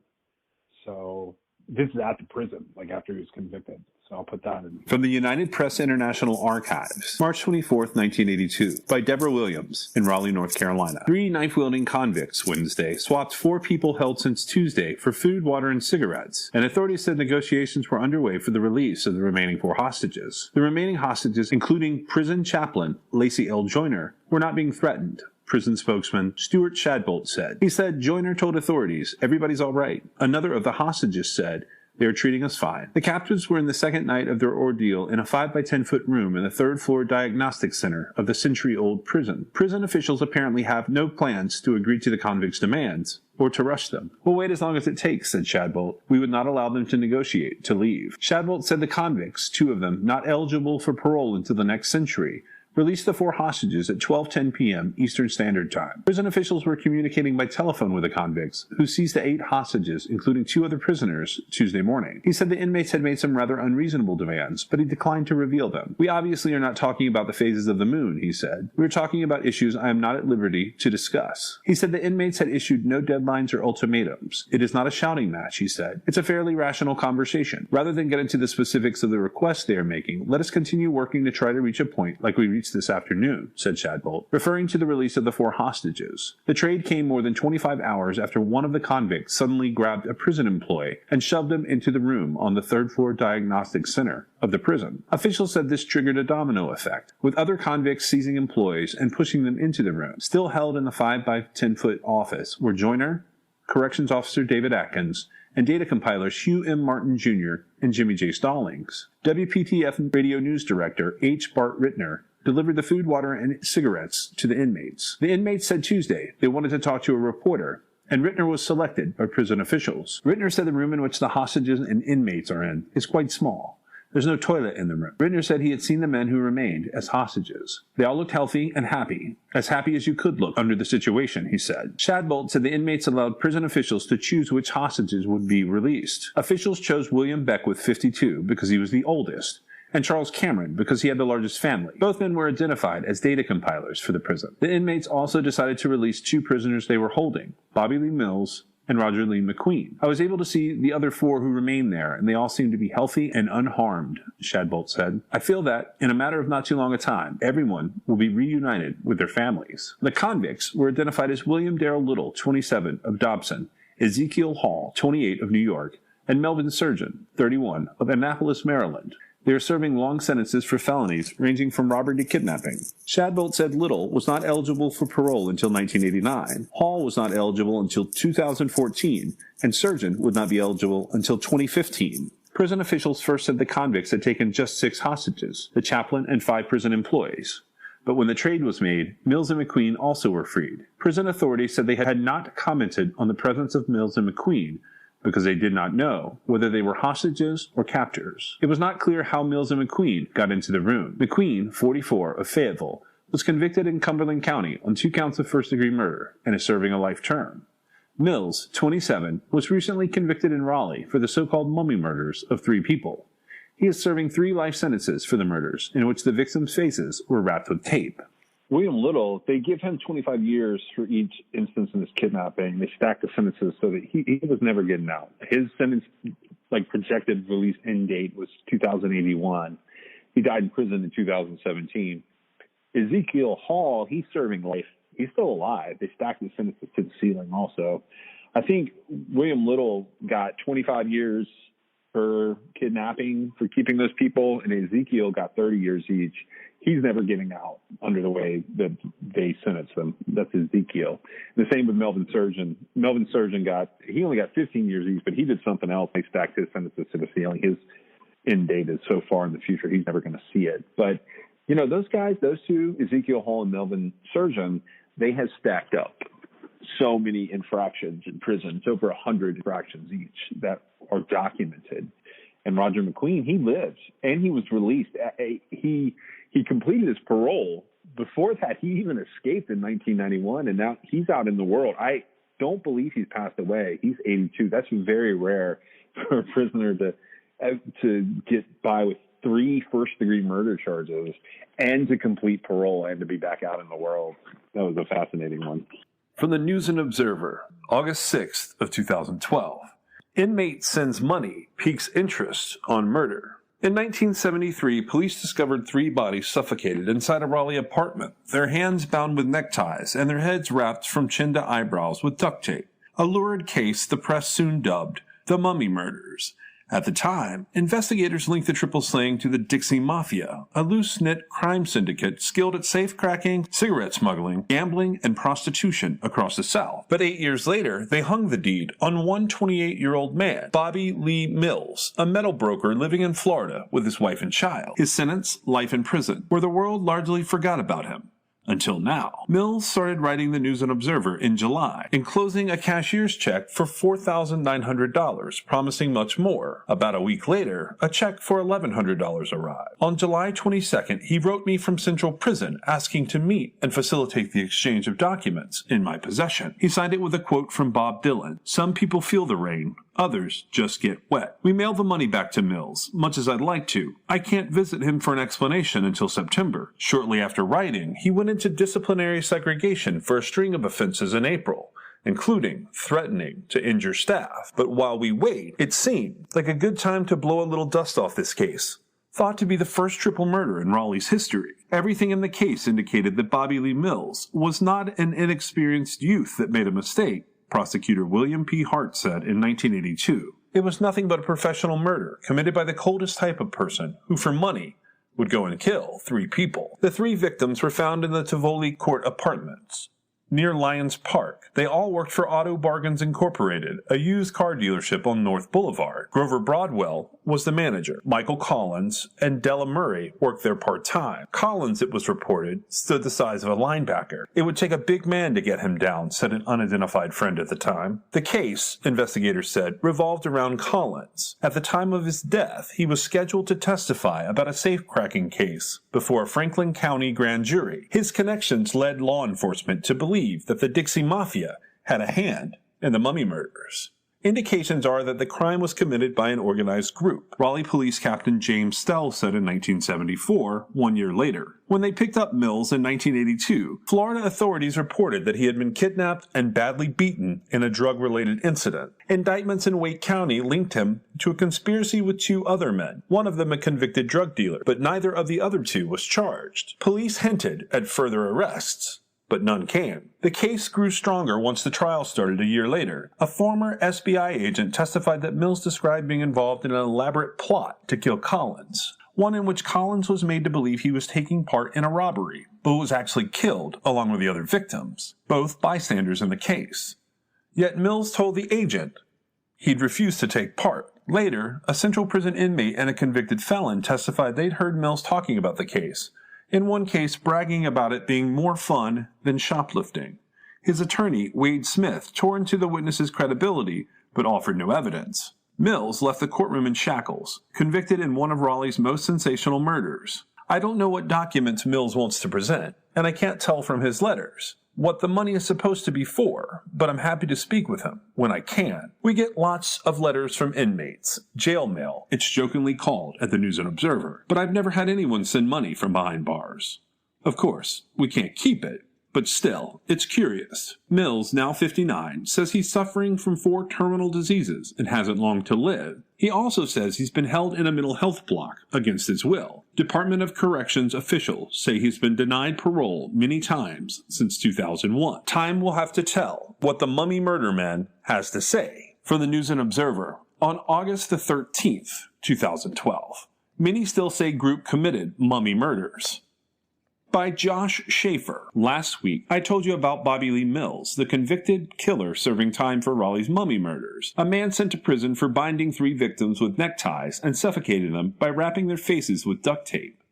So this is at the prison, after he was convicted. So I'll put that in. From the United Press International Archives, March 24th, 1982, by Deborah Williams in Raleigh, North Carolina. 3 knife-wielding convicts Wednesday swapped 4 people held since Tuesday for food, water, and cigarettes, and authorities said negotiations were underway for the release of the remaining 4 hostages. The remaining hostages, including prison chaplain Lacey L. Joyner, were not being threatened. Prison spokesman Stuart Shadbolt said. He said Joyner told authorities, "Everybody's all right." Another of the hostages said, "They are treating us fine." The captives were in the second night of their ordeal in a 5 by 10 foot room in the 3rd floor diagnostic center of the century-old prison. Prison officials apparently have no plans to agree to the convicts' demands or to rush them. "We'll wait as long as it takes," said Shadbolt. "We would not allow them to negotiate, to leave." Shadbolt said the convicts, 2 of them, not eligible for parole until the next century, released the 4 hostages at 12:10 p.m. Eastern Standard Time. Prison officials were communicating by telephone with the convicts, who seized the 8 hostages, including 2 other prisoners, Tuesday morning. He said the inmates had made some rather unreasonable demands, but he declined to reveal them. "We obviously are not talking about the phases of the moon," he said. "We are talking about issues I am not at liberty to discuss." He said the inmates had issued no deadlines or ultimatums. "It is not a shouting match," he said. "It's a fairly rational conversation. Rather than get into the specifics of the requests they are making, let us continue working to try to reach a point like we reached this afternoon," said Shadbolt, referring to the release of the 4 hostages. The trade came more than 25 hours after one of the convicts suddenly grabbed a prison employee and shoved him into the room on the 3rd-floor diagnostic center of the prison. Officials said this triggered a domino effect, with other convicts seizing employees and pushing them into the room. Still held in the 5 by 10-foot office were Joyner, Corrections Officer David Atkins, and data compilers Hugh M. Martin Jr. and Jimmy J. Stallings. WPTF Radio News Director H. Bart Rittner delivered the food, water, and cigarettes to the inmates. The inmates said Tuesday they wanted to talk to a reporter, and Rittner was selected by prison officials. Rittner said the room in which the hostages and inmates are in is quite small. There's no toilet in the room. Rittner said he had seen the men who remained as hostages. They all looked healthy and happy, as happy as you could look under the situation, he said. Shadbolt said the inmates allowed prison officials to choose which hostages would be released. Officials chose William Beck with 52 because he was the oldest, and Charles Cameron because he had the largest family. Both men were identified as data compilers for the prison. The inmates also decided to release 2 prisoners they were holding, Bobby Lee Mills and Roger Lee McQueen. "I was able to see the other 4 who remained there, and they all seemed to be healthy and unharmed," Shadbolt said. "I feel that, in a matter of not too long a time, everyone will be reunited with their families." The convicts were identified as William Darrell Little, 27, of Dobson, Ezekiel Hall, 28, of New York, and Melvin Surgeon, 31, of Annapolis, Maryland. They are serving long sentences for felonies ranging from robbery to kidnapping. Shadbolt said Little was not eligible for parole until 1989. Hall was not eligible until 2014, and Surgeon would not be eligible until 2015. Prison officials first said the convicts had taken just 6 hostages, the chaplain and 5 prison employees. But when the trade was made, Mills and McQueen also were freed. Prison authorities said they had not commented on the presence of Mills and McQueen, because they did not know whether they were hostages or captors. It was not clear how Mills and McQueen got into the room. McQueen, 44, of Fayetteville, was convicted in Cumberland County on 2 counts of first-degree murder and is serving a life term. Mills, 27, was recently convicted in Raleigh for the so-called mummy murders of 3 people. He is serving 3 life sentences for the murders, in which the victims' faces were wrapped with tape. William Little, they give him 25 years for each instance in this kidnapping. They stack the sentences so that he was never getting out. His sentence, projected release end date was 2081. He died in prison in 2017. Ezekiel Hall, he's serving life. He's still alive. They stacked the sentences to the ceiling also. I think William Little got 25 years for kidnapping, for keeping those people, and Ezekiel got 30 years each. He's never getting out under the way that they sentenced them. That's Ezekiel. The same with Melvin Surgeon. Melvin Surgeon he only got 15 years each, but he did something else. They stacked his sentences to the ceiling. His end date is so far in the future, he's never going to see it. But, those guys, those 2, Ezekiel Hall and Melvin Surgeon, they have stacked up so many infractions in prison. It's over 100 infractions each that are documented. And Roger McQueen, he lived, and he was released. He completed his parole. Before that, he even escaped in 1991, and now he's out in the world. I don't believe he's passed away. He's 82. That's very rare for a prisoner to get by with 3 first-degree murder charges and to complete parole and to be back out in the world. That was a fascinating one. From the News and Observer, August 6th of 2012. Inmate sends money, piques interest on murder. In 1973, police discovered 3 bodies suffocated inside a Raleigh apartment, their hands bound with neckties and their heads wrapped from chin to eyebrows with duct tape. A lurid case the press soon dubbed the Mummy Murders. At the time, investigators linked the triple slaying to the Dixie Mafia, a loose-knit crime syndicate skilled at safe-cracking, cigarette smuggling, gambling, and prostitution across the South. But 8 years later, they hung the deed on one 28-year-old man, Bobby Lee Mills, a metal broker living in Florida with his wife and child. His sentence, life in prison, where the world largely forgot about him. Until now. Mills started writing the News and Observer in July, enclosing a cashier's check for $4,900, promising much more. About a week later, a check for $1,100 arrived. On July 22nd, he wrote me from Central Prison asking to meet and facilitate the exchange of documents in my possession. He signed it with a quote from Bob Dylan, "Some people feel the rain, others just get wet." We mailed the money back to Mills, much as I'd like to. I can't visit him for an explanation until September. Shortly after writing, he went into disciplinary segregation for a string of offenses in April, including threatening to injure staff. But while we wait, it seemed like a good time to blow a little dust off this case. Thought to be the first triple murder in Raleigh's history. Everything in the case indicated that Bobby Lee Mills was not an inexperienced youth that made a mistake, prosecutor William P. Hart said in 1982. It was nothing but a professional murder committed by the coldest type of person who, for money, would go and kill 3 people. The 3 victims were found in the Tivoli Court apartments near Lyons Park. They all worked for Auto Bargains Incorporated, a used car dealership on North Boulevard. Grover Broadwell was the manager. Michael Collins and Della Murray worked there part-time. Collins, it was reported, stood the size of a linebacker. It would take a big man to get him down, said an unidentified friend at the time. The case, investigators said, revolved around Collins. At the time of his death, he was scheduled to testify about a safe-cracking case before a Franklin County grand jury. His connections led law enforcement to believe that the Dixie Mafia had a hand in the mummy murders. Indications are that the crime was committed by an organized group. Raleigh Police Captain James Stell said in 1974, 1 year later. When they picked up Mills in 1982, Florida authorities reported that he had been kidnapped and badly beaten in a drug-related incident. Indictments in Wake County linked him to a conspiracy with 2 other men, one of them a convicted drug dealer, but neither of the other 2 was charged. Police hinted at further arrests, but none came. The case grew stronger once the trial started a year later. A former SBI agent testified that Mills described being involved in an elaborate plot to kill Collins, one in which Collins was made to believe he was taking part in a robbery, but was actually killed along with the other victims, both bystanders in the case. Yet Mills told the agent he'd refused to take part. Later, a Central Prison inmate and a convicted felon testified they'd heard Mills talking about the case, in one case bragging about it being more fun than shoplifting. His attorney, Wade Smith, tore into the witness's credibility, but offered no evidence. Mills left the courtroom in shackles, convicted in one of Raleigh's most sensational murders. I don't know what documents Mills wants to present, and I can't tell from his letters what the money is supposed to be for, but I'm happy to speak with him when I can. We get lots of letters from inmates, jail mail, it's jokingly called at the News and Observer, but I've never had anyone send money from behind bars. Of course, we can't keep it, but still, it's curious. Mills, now 59, says he's suffering from 4 terminal diseases and hasn't long to live. He also says he's been held in a mental health block against his will. Department of Corrections officials say he's been denied parole many times since 2001. Time will have to tell what the mummy murder man has to say. From the News and Observer, on August the 13th, 2012, many still say group committed mummy murders. By Josh Schaefer. Last week, I told you about Bobby Lee Mills, the convicted killer serving time for Raleigh's mummy murders, a man sent to prison for binding 3 victims with neckties and suffocating them by wrapping their faces with duct tape.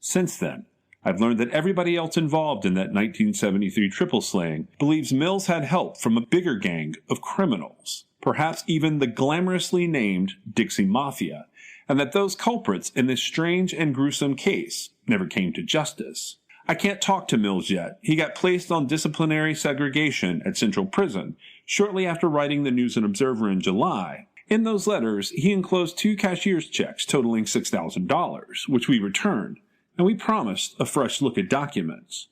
Since then, I've learned that everybody else involved in that 1973 triple slaying believes Mills had help from a bigger gang of criminals, perhaps even the glamorously named Dixie Mafia, and that those culprits in this strange and gruesome case never came to justice. I can't talk to Mills yet. He got placed on disciplinary segregation at Central Prison shortly after writing the News and Observer in July. In those letters, he enclosed 2 cashier's checks totaling $6,000, which we returned, and we promised a fresh look at documents.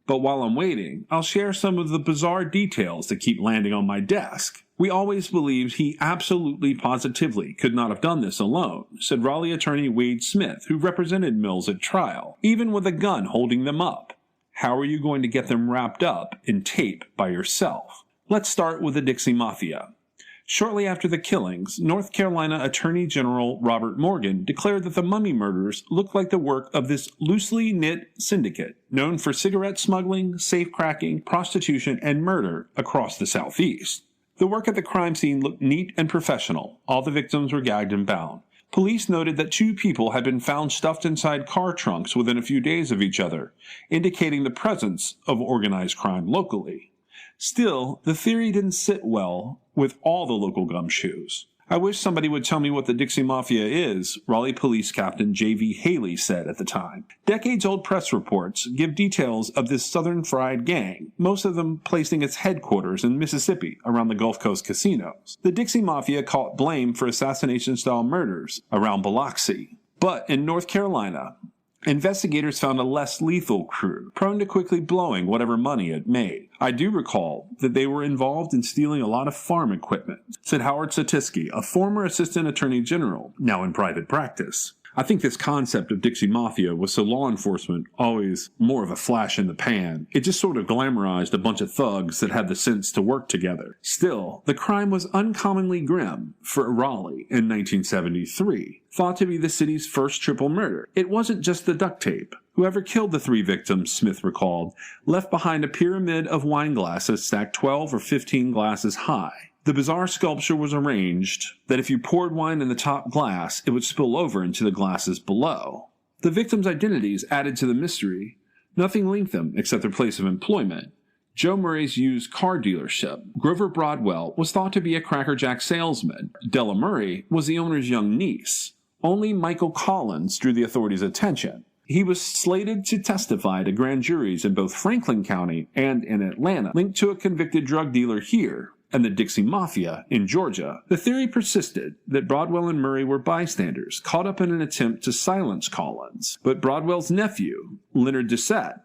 But while I'm waiting, I'll share some of the bizarre details that keep landing on my desk. We always believed he absolutely positively could not have done this alone, said Raleigh attorney Wade Smith, who represented Mills at trial, even with a gun holding them up. How are you going to get them wrapped up in tape by yourself? Let's start with the Dixie Mafia. Shortly after the killings, North Carolina Attorney General Robert Morgan declared that the mummy murders looked like the work of this loosely knit syndicate known for cigarette smuggling, safecracking, prostitution, and murder across the Southeast. The work at the crime scene looked neat and professional. All the victims were gagged and bound. Police noted that 2 people had been found stuffed inside car trunks within a few days of each other, indicating the presence of organized crime locally. Still, the theory didn't sit well with all the local gumshoes. I wish somebody would tell me what the Dixie Mafia is, Raleigh Police Captain J.V. Haley said at the time. Decades-old press reports give details of this Southern Fried gang, most of them placing its headquarters in Mississippi around the Gulf Coast casinos. The Dixie Mafia caught blame for assassination-style murders around Biloxi. But in North Carolina, investigators found a less lethal crew, prone to quickly blowing whatever money it made. I do recall that they were involved in stealing a lot of farm equipment, said Howard Satiski, a former assistant attorney general, now in private practice. I think this concept of Dixie Mafia was so law enforcement always more of a flash in the pan. It just sort of glamorized a bunch of thugs that had the sense to work together. Still, the crime was uncommonly grim for Raleigh in 1973, thought to be the city's first triple murder. It wasn't just the duct tape. Whoever killed the 3 victims, Smith recalled, left behind a pyramid of wine glasses stacked 12 or 15 glasses high. The bizarre sculpture was arranged that if you poured wine in the top glass, it would spill over into the glasses below. The victims' identities added to the mystery. Nothing linked them except their place of employment. Joe Murray's used car dealership. Grover Broadwell was thought to be a Cracker Jack salesman. Della Murray was the owner's young niece. Only Michael Collins drew the authorities' attention. He was slated to testify to grand juries in both Franklin County and in Atlanta, linked to a convicted drug dealer here and the Dixie Mafia in Georgia. The theory persisted that Broadwell and Murray were bystanders, caught up in an attempt to silence Collins. But Broadwell's nephew, Leonard Doucette,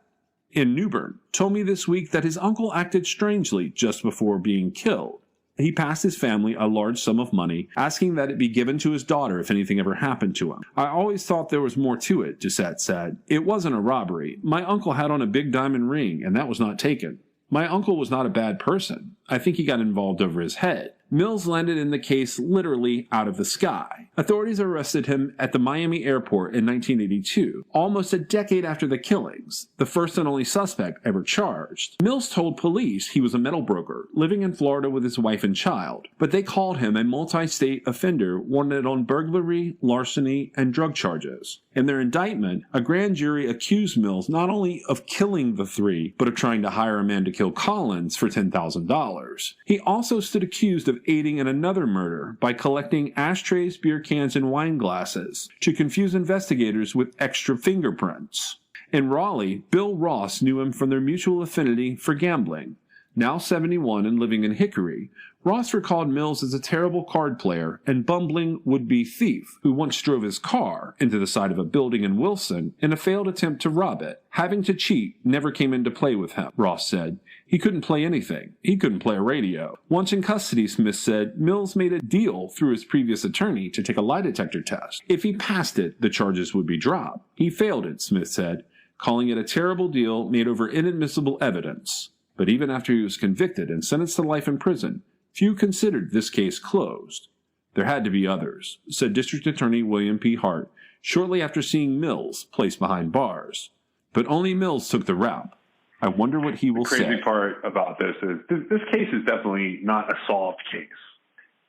in New Bern, told me this week that his uncle acted strangely just before being killed. He passed his family a large sum of money, asking that it be given to his daughter if anything ever happened to him. I always thought there was more to it, Doucette said. It wasn't a robbery. My uncle had on a big diamond ring, and that was not taken. My uncle was not a bad person. I think he got involved over his head. Mills landed in the case literally out of the sky. Authorities arrested him at the Miami airport in 1982, almost a decade after the killings, the first and only suspect ever charged. Mills told police he was a metal broker, living in Florida with his wife and child, but they called him a multi-state offender wanted on burglary, larceny, and drug charges. In their indictment, a grand jury accused Mills not only of killing the 3, but of trying to hire a man to kill Collins for $10,000. He also stood accused of aiding in another murder by collecting ashtrays, beer cans, and wine glasses to confuse investigators with extra fingerprints. In Raleigh, Bill Ross knew him from their mutual affinity for gambling. Now 71 and living in Hickory, Ross recalled Mills as a terrible card player and bumbling would-be thief who once drove his car into the side of a building in Wilson in a failed attempt to rob it. Having to cheat never came into play with him, Ross said. He couldn't play anything. He couldn't play a radio. Once in custody, Smith said, Mills made a deal through his previous attorney to take a lie detector test. If he passed it, the charges would be dropped. He failed it, Smith said, calling it a terrible deal made over inadmissible evidence. But even after he was convicted and sentenced to life in prison, few considered this case closed. There had to be others, said District Attorney William P. Hart, shortly after seeing Mills placed behind bars. But only Mills took the rap. I wonder what he will say. The crazy part about this is this case is definitely not a solved case.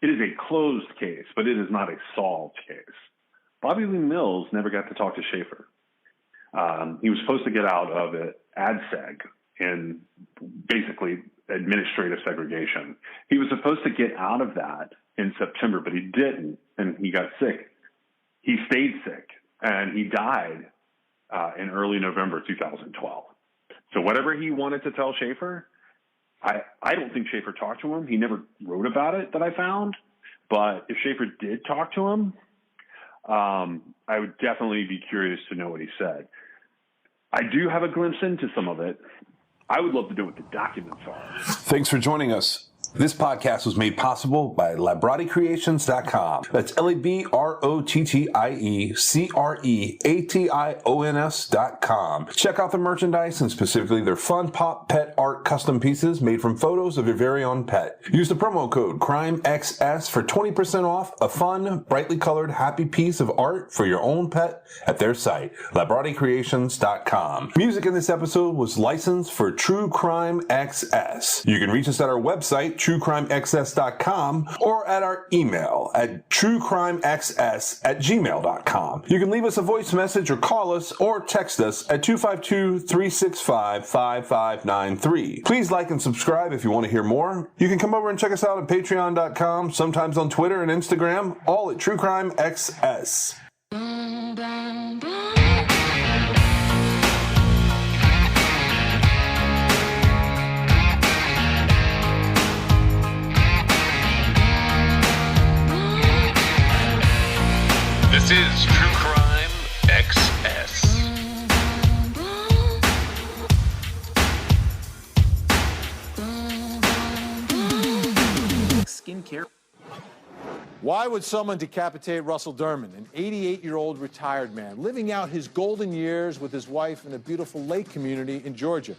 It is a closed case, but it is not a solved case. Bobby Lee Mills never got to talk to Schaefer. He was supposed to get out of it ADSEG in basically administrative segregation. He was supposed to get out of that in September, but he didn't, and he got sick. He stayed sick, and he died in early November 2012. So whatever he wanted to tell Schaefer, I don't think Schaefer talked to him. He never wrote about it that I found. But if Schaefer did talk to him, I would definitely be curious to know what he said. I do have a glimpse into some of it. I would love to know what the documents are. Thanks for joining us. This podcast was made possible by LabrottieCreations.com. That's LABROTTIECREATIONS.com. Check out the merchandise and specifically their fun pop pet art custom pieces made from photos of your very own pet. Use the promo code CRIMEXS for 20% off a fun, brightly colored, happy piece of art for your own pet at their site, LabrottieCreations.com. Music in this episode was licensed for True Crime XS. You can reach us at our website, truecrimexcess.com or at our email at truecrimexs@gmail.com. You can leave us a voice message or call us or text us at 252-365-5593. Please like and subscribe if you want to hear more. You can come over and check us out at patreon.com, sometimes on Twitter and Instagram, all at truecrimexs. This is True Crime XS. Skincare. Why would someone decapitate Russell Derman, an 88-year-old retired man, living out his golden years with his wife in a beautiful lake community in Georgia?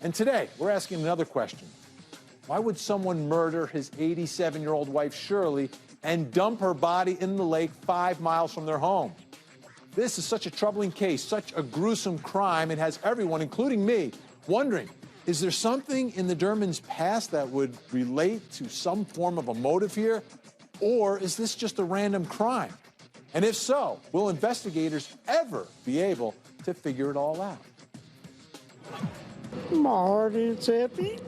And today, we're asking another question. Why would someone murder his 87-year-old wife, Shirley, and dump her body in the lake 5 miles from their home? This is such a troubling case, such a gruesome crime. It has everyone, including me, wondering, is there something in the Dermans' past that would relate to some form of a motive here? Or is this just a random crime? And if so, will investigators ever be able to figure it all out? My heart is happy.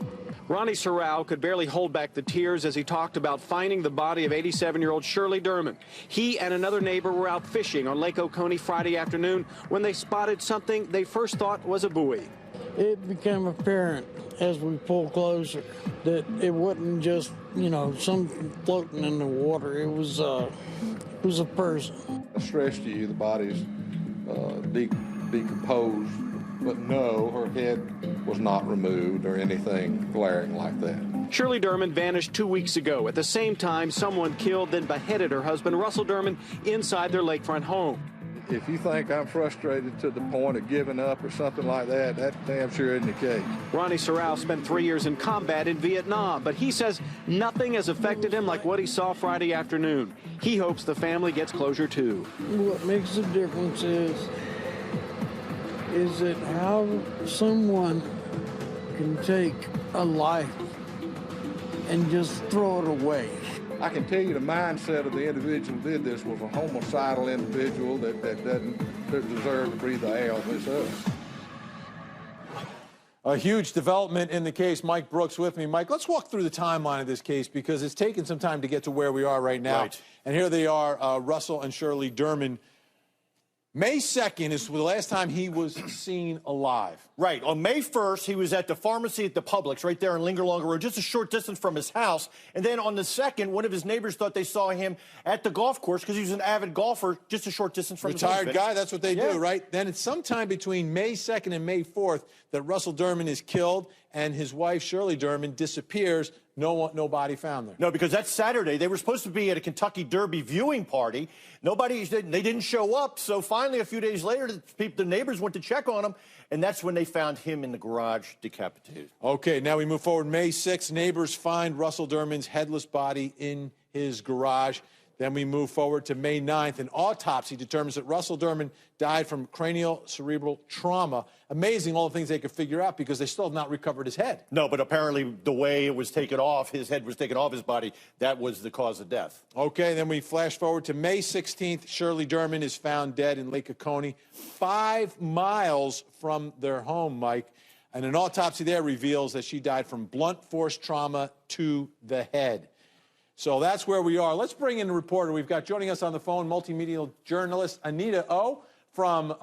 Ronnie Sorrell could barely hold back the tears as he talked about finding the body of 87-year-old Shirley Derman. He and another neighbor were out fishing on Lake Oconee Friday afternoon when they spotted something they first thought was a buoy. It became apparent as we pulled closer that it wasn't just, something floating in the water. It was a person. I stressed to you the body's decomposed, but no, her head was not removed or anything glaring like that. Shirley Derman vanished 2 weeks ago. At the same time, someone killed then beheaded her husband, Russell Derman, inside their lakefront home. If you think I'm frustrated to the point of giving up or something like that, that damn sure isn't the case. Ronnie Sorrell spent 3 years in combat in Vietnam, but he says nothing has affected him like what he saw Friday afternoon. He hopes the family gets closure too. What makes the difference is that how someone can take a life and just throw it away. I can tell you the mindset of the individual who did this was a homicidal individual that doesn't deserve to breathe the air of this earth. A huge development in the case. Mike Brooks with me. Mike, let's walk through the timeline of this case because it's taken some time to get to where we are right now. Right. And here they are, Russell and Shirley Derman. May 2nd is the last time he was seen alive. Right. On May 1st, he was at the pharmacy at the Publix right there in Linger-Longer Road, just a short distance from his house. And then on the 2nd, one of his neighbors thought they saw him at the golf course because he was an avid golfer just a short distance from his home. Retired guy, that's what they do, right? Then it's sometime between May 2nd and May 4th that Russell Derman is killed and his wife, Shirley Derman, disappears. No body found there. No, because that's Saturday. They were supposed to be at a Kentucky Derby viewing party. They didn't show up. So finally, a few days later, the neighbors went to check on him, and that's when they found him in the garage decapitated. Okay, now we move forward. May 6th, neighbors find Russell Derman's headless body in his garage. Then we move forward to May 9th. An autopsy determines that Russell Derman died from cranial cerebral trauma. Amazing all the things they could figure out because they still have not recovered his head. No, but apparently the way it was taken off, his head was taken off his body, that was the cause of death. Okay, then we flash forward to May 16th. Shirley Derman is found dead in Lake Oconee, 5 miles from their home, Mike. And an autopsy there reveals that she died from blunt force trauma to the head. So that's where we are. Let's bring in a reporter. We've got joining us on the phone, multimedia journalist Anita O from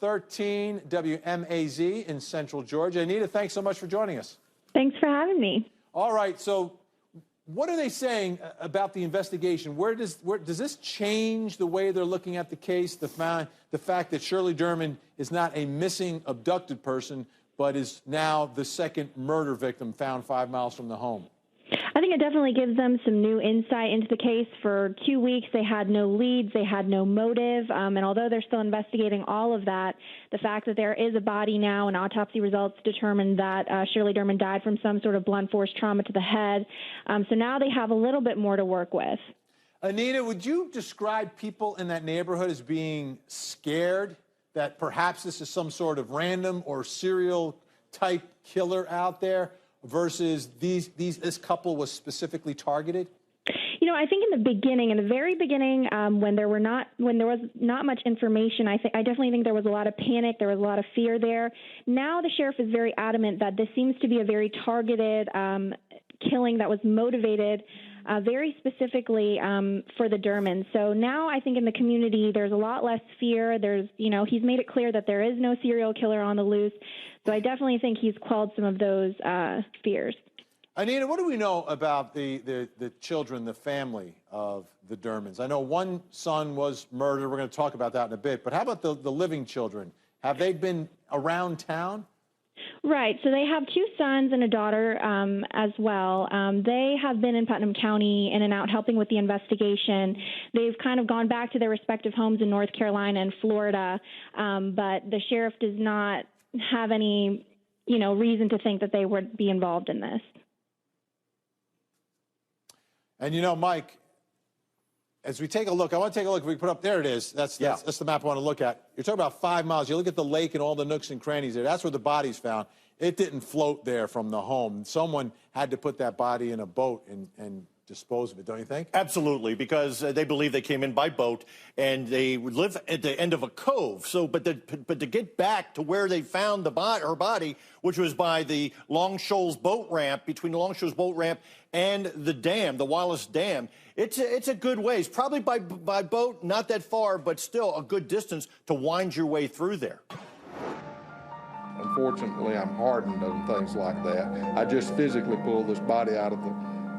13 WMAZ in Central Georgia. Anita, thanks so much for joining us. Thanks for having me. All right, so what are they saying about the investigation? Where does this change the way they're looking at the case, the fact that Shirley Derman is not a missing abducted person, but is now the second murder victim found 5 miles from the home? I think it definitely gives them some new insight into the case. For 2 weeks, they had no leads, they had no motive, and although they're still investigating all of that, the fact that there is a body now and autopsy results determined that Shirley Derman died from some sort of blunt force trauma to the head. So now they have a little bit more to work with. Anita, would you describe people in that neighborhood as being scared that perhaps this is some sort of random or serial type killer out there? versus this couple was specifically targeted? You know, I think in the very beginning, when there was not much information, I definitely think there was a lot of panic, there was a lot of fear there. Now the sheriff is very adamant that this seems to be a very targeted killing that was motivated very specifically for the Dermans. So now I think in the community there's a lot less fear. He's made it clear that there is no serial killer on the loose. So I definitely think he's quelled some of those fears. Anita, what do we know about the children, the family of the Dermans? I know one son was murdered. We're going to talk about that in a bit. But how about the living children? Have they been around town? Right. So they have two sons and a daughter as well. They have been in Putnam County in and out helping with the investigation. They've kind of gone back to their respective homes in North Carolina and Florida, but the sheriff does not have any, reason to think that they would be involved in this. And Mike, as we take a look, I want to take a look. We put up, there it is. That's the map I want to look at. You're talking about 5 miles. You look at the lake and all the nooks and crannies there. That's where the body's found. It didn't float there from the home. Someone had to put that body in a boat and dispose of it, don't you think? Absolutely, because they believe they came in by boat and they would live at the end of a cove. So, but to get back to where they found her body, which was by the Long Shoals boat ramp, between the Long Shoals boat ramp and the dam, the Wallace Dam, it's a good ways. Probably by boat, not that far, but still a good distance to wind your way through there. Unfortunately, I'm hardened on things like that. I just physically pulled this body out of the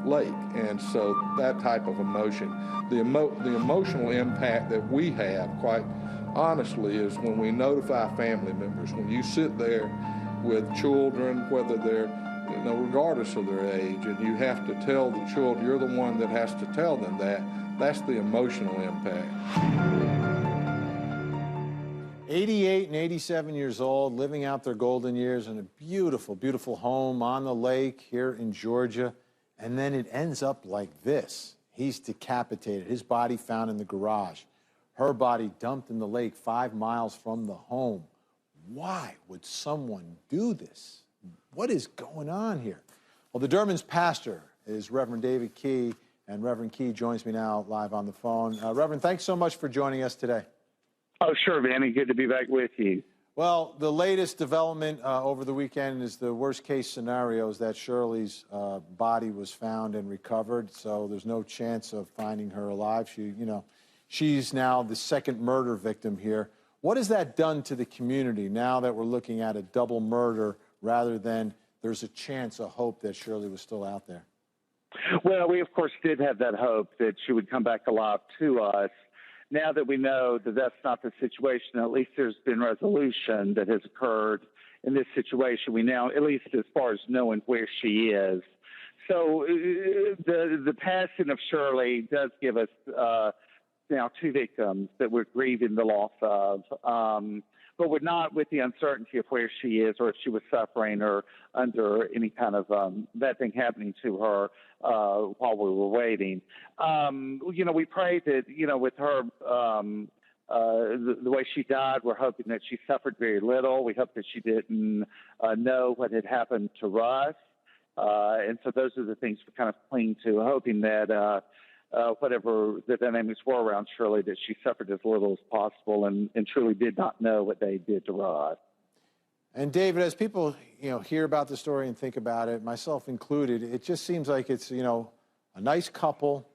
lake, and so that type of emotion, the emotional impact that we have, quite honestly, is when we notify family members. When you sit there with children, whether they're, regardless of their age, and you have to tell the children, you're the one that has to tell them that's the emotional impact. 88 and 87 years old, living out their golden years in a beautiful, beautiful home on the lake here in Georgia. And then it ends up like this. He's decapitated, his body found in the garage, her body dumped in the lake 5 miles from the home. Why would someone do this? What is going on here? Well, the Dermans' pastor is Reverend David Key, and Reverend Key joins me now live on the phone. Reverend, thanks so much for joining us today. Oh, sure, Vanny. Good to be back with you. Well, the latest development over the weekend is the worst-case scenario is that Shirley's body was found and recovered, so there's no chance of finding her alive. She's now the second murder victim here. What has that done to the community now that we're looking at a double murder rather than there's a chance, a hope that Shirley was still out there? Well, we, of course, did have that hope that she would come back alive to us. Now that we know that that's not the situation, at least there's been resolution that has occurred in this situation. We now, at least as far as knowing where she is. So the passing of Shirley does give us now two victims that we're grieving the loss of. But we're not with the uncertainty of where she is or if she was suffering or under any kind of bad thing happening to her while we were waiting. We pray that, with her, the way she died, we're hoping that she suffered very little. We hope that she didn't know what had happened to Russ. And so those are the things we kind of cling to, hoping that whatever the dynamics were around Shirley, that she suffered as little as possible and truly did not know what they did to Russ. And David, as people, hear about the story and think about it, myself included, it just seems like it's, a nice couple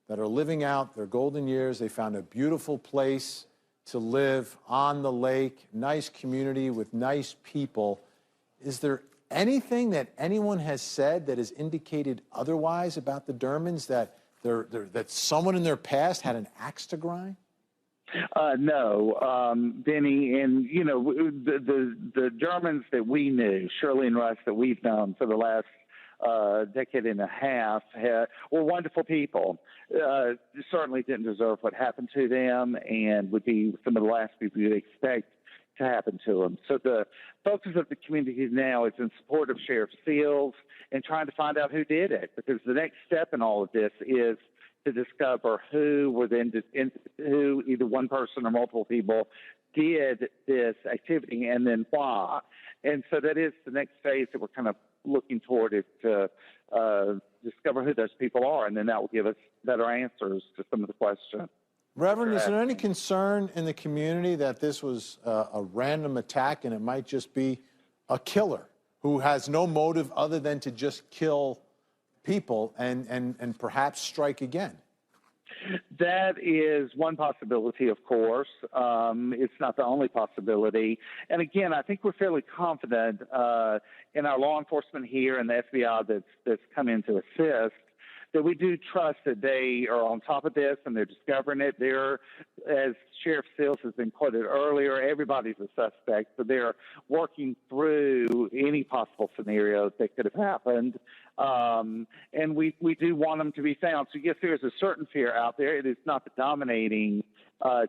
that are living out their golden years. They found a beautiful place to live on the lake, nice community with nice people. Is there anything that anyone has said that has indicated otherwise about the Dermans, that that someone in their past had an axe to grind? No, Benny, and the Dermans that we knew, Shirley and Russ, that we've known for the last decade and a half, were wonderful people. Certainly didn't deserve what happened to them, and would be some of the last people you'd expect to happen to them. So the focus of the community now is in support of Sheriff Seals and trying to find out who did it, because the next step in all of this is to discover who either one person or multiple people did this activity and then why. And so that is the next phase that we're kind of looking toward it to discover who those people are, and then that will give us better answers to some of the questions. Reverend, is there any concern in the community that this was a random attack and it might just be a killer who has no motive other than to just kill people and perhaps strike again? That is one possibility, of course. It's not the only possibility. And again, I think we're fairly confident in our law enforcement here and the FBI that's come in to assist, that we do trust that they are on top of this and they're discovering it. They're, as Sheriff Sills has been quoted earlier, everybody's a suspect, so they're working through any possible scenarios that could have happened. And we do want them to be found. So yes, there is a certain fear out there. It is not the dominating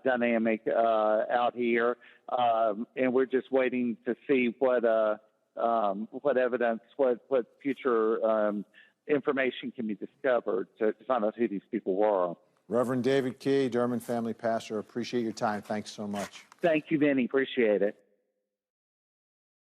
dynamic out here, and we're just waiting to see what evidence, what future information can be discovered to find out who these people were. Reverend David Key, Durham family pastor, appreciate your time. Thanks so much. Thank you, Vinny. Appreciate it.